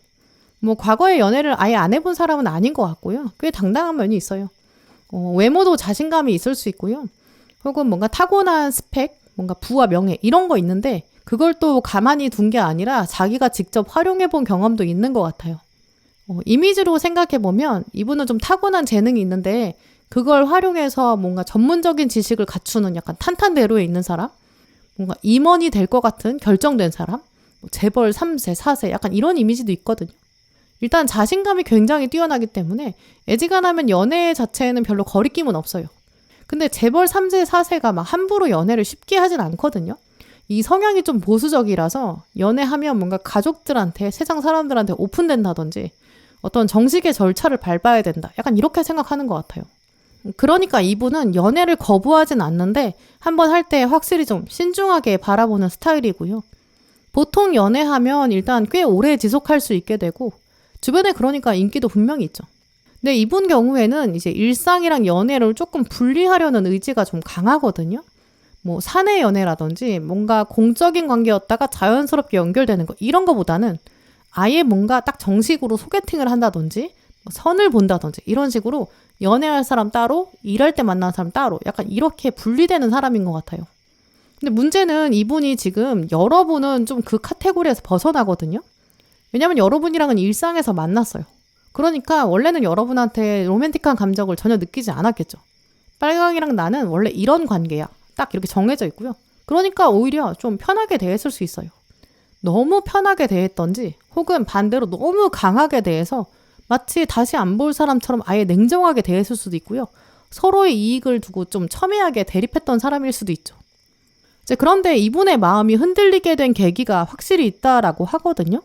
뭐 과거에 연애를 아예 안 해본 사람은 아닌 것 같고요. 꽤 당당한 면이 있어요. 외모도 자신감이 있을 수 있고요. 혹은 뭔가 타고난 스펙, 뭔가 부와 명예 이런 거 있는데 그걸 또 가만히 둔 게 아니라 자기가 직접 활용해본 경험도 있는 것 같아요. 이미지로 생각해보면 이분은 좀 타고난 재능이 있는데 그걸 활용해서 뭔가 전문적인 지식을 갖추는 약간 탄탄대로에 있는 사람, 뭔가 임원이 될 것 같은 결정된 사람, 재벌 3세, 4세 약간 이런 이미지도 있거든요. 일단 자신감이 굉장히 뛰어나기 때문에 애지간하면 연애 자체에는 별로 거리낌은 없어요. 근데 재벌 3세, 4세가 막 함부로 연애를 쉽게 하진 않거든요. 이 성향이 좀 보수적이라서 연애하면 뭔가 가족들한테, 세상 사람들한테 오픈된다든지 어떤 정식의 절차를 밟아야 된다. 약간 이렇게 생각하는 것 같아요. 그러니까 이분은 연애를 거부하진 않는데 한번 할 때 확실히 좀 신중하게 바라보는 스타일이고요. 보통 연애하면 일단 꽤 오래 지속할 수 있게 되고 주변에 그러니까 인기도 분명히 있죠. 근데 이분 경우에는 이제 일상이랑 연애를 조금 분리하려는 의지가 좀 강하거든요. 뭐 사내 연애라든지 뭔가 공적인 관계였다가 자연스럽게 연결되는 거 이런 거보다는 아예 뭔가 딱 정식으로 소개팅을 한다든지 선을 본다든지 이런 식으로 연애할 사람 따로 일할 때 만나는 사람 따로 약간 이렇게 분리되는 사람인 것 같아요. 근데 문제는 이분이 지금 여러분은 좀 그 카테고리에서 벗어나거든요. 왜냐면 여러분이랑은 일상에서 만났어요. 그러니까 원래는 여러분한테 로맨틱한 감정을 전혀 느끼지 않았겠죠. 빨강이랑 나는 원래 이런 관계야. 딱 이렇게 정해져 있고요. 그러니까 오히려 좀 편하게 대했을 수 있어요. 너무 편하게 대했던지 혹은 반대로 너무 강하게 대해서 마치 다시 안 볼 사람처럼 아예 냉정하게 대했을 수도 있고요. 서로의 이익을 두고 좀 첨예하게 대립했던 사람일 수도 있죠. 그런데 이분의 마음이 흔들리게 된 계기가 확실히 있다라고 하거든요.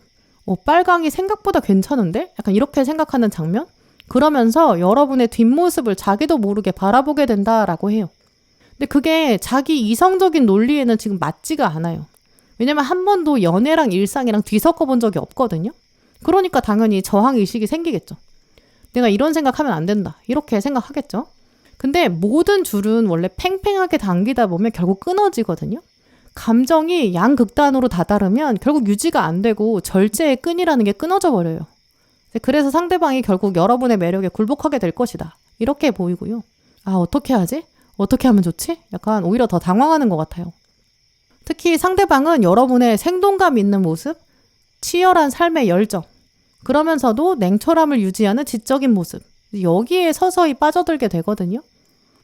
빨강이 생각보다 괜찮은데? 약간 이렇게 생각하는 장면? 그러면서 여러분의 뒷모습을 자기도 모르게 바라보게 된다라고 해요. 근데 그게 자기 이성적인 논리에는 지금 맞지가 않아요. 왜냐면 한 번도 연애랑 일상이랑 뒤섞어 본 적이 없거든요. 그러니까 당연히 저항의식이 생기겠죠. 내가 이런 생각하면 안 된다. 이렇게 생각하겠죠. 근데 모든 줄은 원래 팽팽하게 당기다 보면 결국 끊어지거든요. 감정이 양극단으로 다다르면 결국 유지가 안 되고 절제의 끈이라는 게 끊어져 버려요. 그래서 상대방이 결국 여러분의 매력에 굴복하게 될 것이다. 이렇게 보이고요. 아, 어떻게 하지? 어떻게 하면 좋지? 약간 오히려 더 당황하는 것 같아요. 특히 상대방은 여러분의 생동감 있는 모습, 치열한 삶의 열정, 그러면서도 냉철함을 유지하는 지적인 모습, 여기에 서서히 빠져들게 되거든요.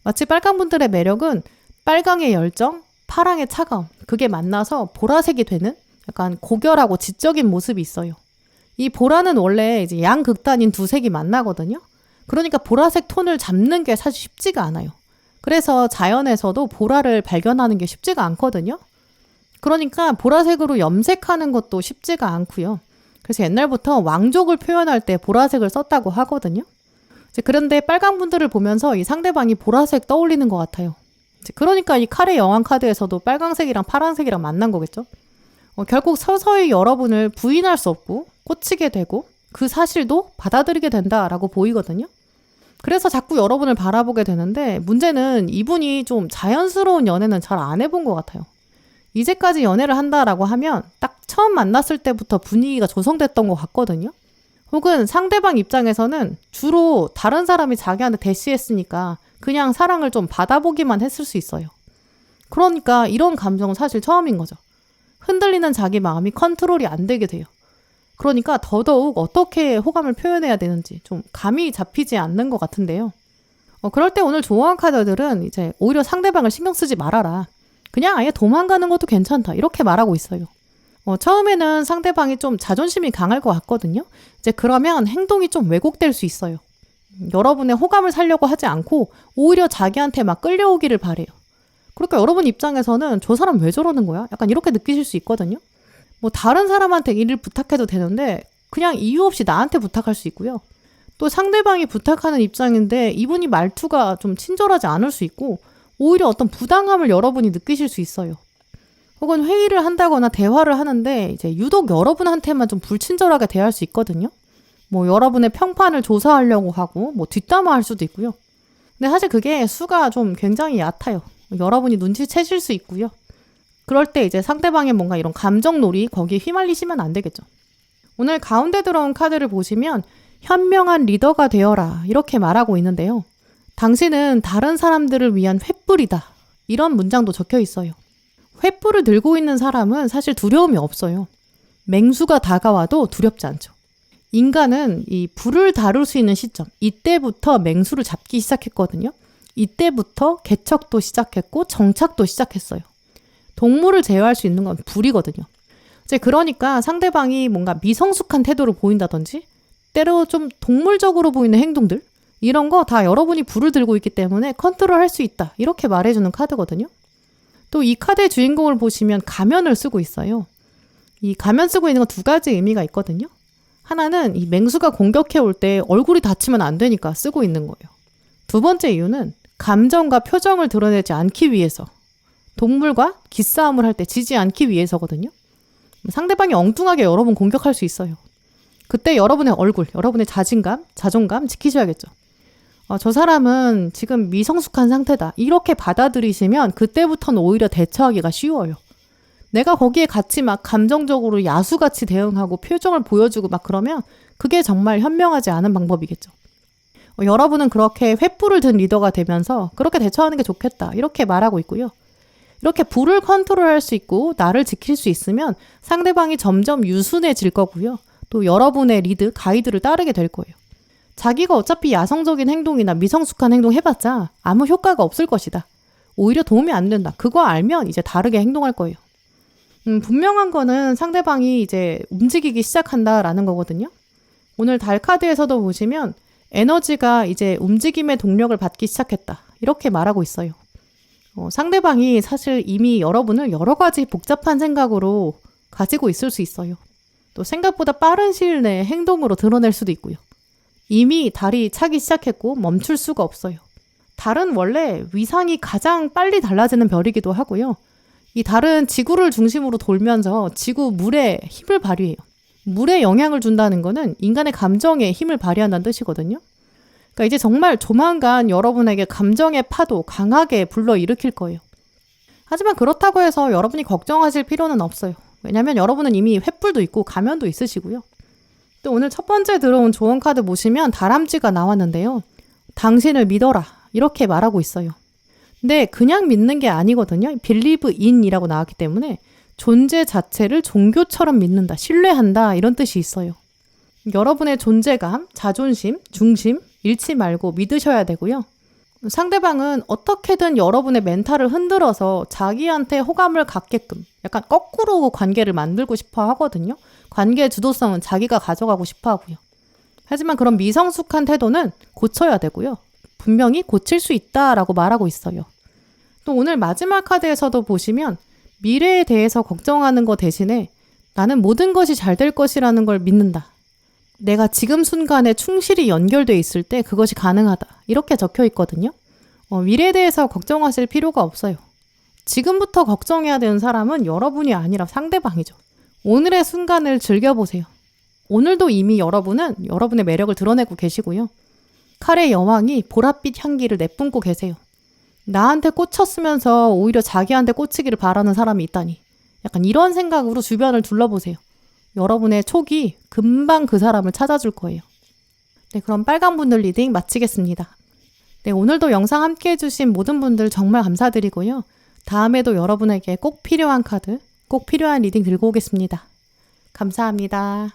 마치 빨강분들의 매력은 빨강의 열정, 파랑의 차가움, 그게 만나서 보라색이 되는 약간 고결하고 지적인 모습이 있어요. 이 보라는 원래 이제 양극단인 두 색이 만나거든요. 그러니까 보라색 톤을 잡는 게 사실 쉽지가 않아요. 그래서 자연에서도 보라를 발견하는 게 쉽지가 않거든요. 그러니까 보라색으로 염색하는 것도 쉽지가 않고요. 그래서 옛날부터 왕족을 표현할 때 보라색을 썼다고 하거든요. 그런데 빨강 분들을 보면서 이 상대방이 보라색 떠올리는 것 같아요. 그러니까 이 칼의 여왕 카드에서도 빨강색이랑 파란색이랑 만난 거겠죠. 결국 서서히 여러분을 부인할 수 없고 꽂히게 되고 그 사실도 받아들이게 된다라고 보이거든요. 그래서 자꾸 여러분을 바라보게 되는데 문제는 이분이 좀 자연스러운 연애는 잘 안 해본 것 같아요. 이제까지 연애를 한다라고 하면 딱 처음 만났을 때부터 분위기가 조성됐던 것 같거든요. 혹은 상대방 입장에서는 주로 다른 사람이 자기한테 대시했으니까 그냥 사랑을 좀 받아보기만 했을 수 있어요. 그러니까 이런 감정은 사실 처음인 거죠. 흔들리는 자기 마음이 컨트롤이 안 되게 돼요. 그러니까 더더욱 어떻게 호감을 표현해야 되는지 좀 감이 잡히지 않는 것 같은데요. 그럴 때 오늘 조언 카드들은 이제 오히려 상대방을 신경 쓰지 말아라. 그냥 아예 도망가는 것도 괜찮다. 이렇게 말하고 있어요. 처음에는 상대방이 좀 자존심이 강할 것 같거든요. 이제 그러면 행동이 좀 왜곡될 수 있어요. 여러분의 호감을 살려고 하지 않고 오히려 자기한테 막 끌려오기를 바래요. 그러니까 여러분 입장에서는 저 사람 왜 저러는 거야? 약간 이렇게 느끼실 수 있거든요. 뭐 다른 사람한테 일을 부탁해도 되는데 그냥 이유 없이 나한테 부탁할 수 있고요. 또 상대방이 부탁하는 입장인데 이분이 말투가 좀 친절하지 않을 수 있고 오히려 어떤 부당함을 여러분이 느끼실 수 있어요. 혹은 회의를 한다거나 대화를 하는데 이제 유독 여러분한테만 좀 불친절하게 대할 수 있거든요. 뭐 여러분의 평판을 조사하려고 하고 뭐 뒷담화할 수도 있고요. 근데 사실 그게 수가 좀 굉장히 얕아요. 여러분이 눈치채실 수 있고요. 그럴 때 이제 상대방의 뭔가 이런 감정놀이 거기에 휘말리시면 안 되겠죠. 오늘 가운데 들어온 카드를 보시면 현명한 리더가 되어라 이렇게 말하고 있는데요. 당신은 다른 사람들을 위한 횃불이다. 이런 문장도 적혀 있어요. 횃불을 들고 있는 사람은 사실 두려움이 없어요. 맹수가 다가와도 두렵지 않죠. 인간은 이 불을 다룰 수 있는 시점, 이때부터 맹수를 잡기 시작했거든요. 이때부터 개척도 시작했고 정착도 시작했어요. 동물을 제어할 수 있는 건 불이거든요. 이제 그러니까 상대방이 뭔가 미성숙한 태도를 보인다든지 때로 좀 동물적으로 보이는 행동들 이런 거 다 여러분이 불을 들고 있기 때문에 컨트롤할 수 있다. 이렇게 말해주는 카드거든요. 또 이 카드의 주인공을 보시면 가면을 쓰고 있어요. 이 가면 쓰고 있는 건 두 가지 의미가 있거든요. 하나는 이 맹수가 공격해 올 때 얼굴이 다치면 안 되니까 쓰고 있는 거예요. 두 번째 이유는 감정과 표정을 드러내지 않기 위해서 동물과 기싸움을 할 때 지지 않기 위해서거든요. 상대방이 엉뚱하게 여러분 공격할 수 있어요. 그때 여러분의 얼굴, 여러분의 자신감, 자존감 지키셔야겠죠. 저 사람은 지금 미성숙한 상태다. 이렇게 받아들이시면 그때부터는 오히려 대처하기가 쉬워요. 내가 거기에 같이 막 감정적으로 야수같이 대응하고 표정을 보여주고 막 그러면 그게 정말 현명하지 않은 방법이겠죠. 여러분은 그렇게 횃불을 든 리더가 되면서 그렇게 대처하는 게 좋겠다. 이렇게 말하고 있고요. 이렇게 불을 컨트롤할 수 있고 나를 지킬 수 있으면 상대방이 점점 유순해질 거고요. 또 여러분의 리드, 가이드를 따르게 될 거예요. 자기가 어차피 야성적인 행동이나 미성숙한 행동 해봤자 아무 효과가 없을 것이다. 오히려 도움이 안 된다. 그거 알면 이제 다르게 행동할 거예요. 분명한 거는 상대방이 이제 움직이기 시작한다라는 거거든요. 오늘 달 카드에서도 보시면 에너지가 이제 움직임의 동력을 받기 시작했다. 이렇게 말하고 있어요. 상대방이 사실 이미 여러분을 여러 가지 복잡한 생각으로 가지고 있을 수 있어요. 또 생각보다 빠른 시일 내에 행동으로 드러낼 수도 있고요. 이미 달이 차기 시작했고 멈출 수가 없어요. 달은 원래 위상이 가장 빨리 달라지는 별이기도 하고요. 이 달은 지구를 중심으로 돌면서 지구 물에 힘을 발휘해요. 물에 영향을 준다는 거는 인간의 감정에 힘을 발휘한다는 뜻이거든요. 그러니까 이제 정말 조만간 여러분에게 감정의 파도 강하게 불러일으킬 거예요. 하지만 그렇다고 해서 여러분이 걱정하실 필요는 없어요. 왜냐하면 여러분은 이미 횃불도 있고 가면도 있으시고요. 또 오늘 첫 번째 들어온 조언 카드 보시면 다람쥐가 나왔는데요. 당신을 믿어라 이렇게 말하고 있어요. 근데 그냥 믿는 게 아니거든요. believe in이라고 나왔기 때문에 존재 자체를 종교처럼 믿는다, 신뢰한다 이런 뜻이 있어요. 여러분의 존재감, 자존심, 중심 잃지 말고 믿으셔야 되고요. 상대방은 어떻게든 여러분의 멘탈을 흔들어서 자기한테 호감을 갖게끔 약간 거꾸로 관계를 만들고 싶어 하거든요. 관계의 주도성은 자기가 가져가고 싶어 하고요. 하지만 그런 미성숙한 태도는 고쳐야 되고요. 분명히 고칠 수 있다라고 말하고 있어요. 또 오늘 마지막 카드에서도 보시면 미래에 대해서 걱정하는 것 대신에 나는 모든 것이 잘 될 것이라는 걸 믿는다. 내가 지금 순간에 충실히 연결돼 있을 때 그것이 가능하다. 이렇게 적혀 있거든요. 미래에 대해서 걱정하실 필요가 없어요. 지금부터 걱정해야 되는 사람은 여러분이 아니라 상대방이죠. 오늘의 순간을 즐겨보세요. 오늘도 이미 여러분은 여러분의 매력을 드러내고 계시고요. 칼의 여왕이 보랏빛 향기를 내뿜고 계세요. 나한테 꽂혔으면서 오히려 자기한테 꽂히기를 바라는 사람이 있다니. 약간 이런 생각으로 주변을 둘러보세요. 여러분의 촉이 금방 그 사람을 찾아줄 거예요. 네, 그럼 빨강분들 리딩 마치겠습니다. 네, 오늘도 영상 함께 해주신 모든 분들 정말 감사드리고요. 다음에도 여러분에게 꼭 필요한 카드, 꼭 필요한 리딩 들고 오겠습니다. 감사합니다.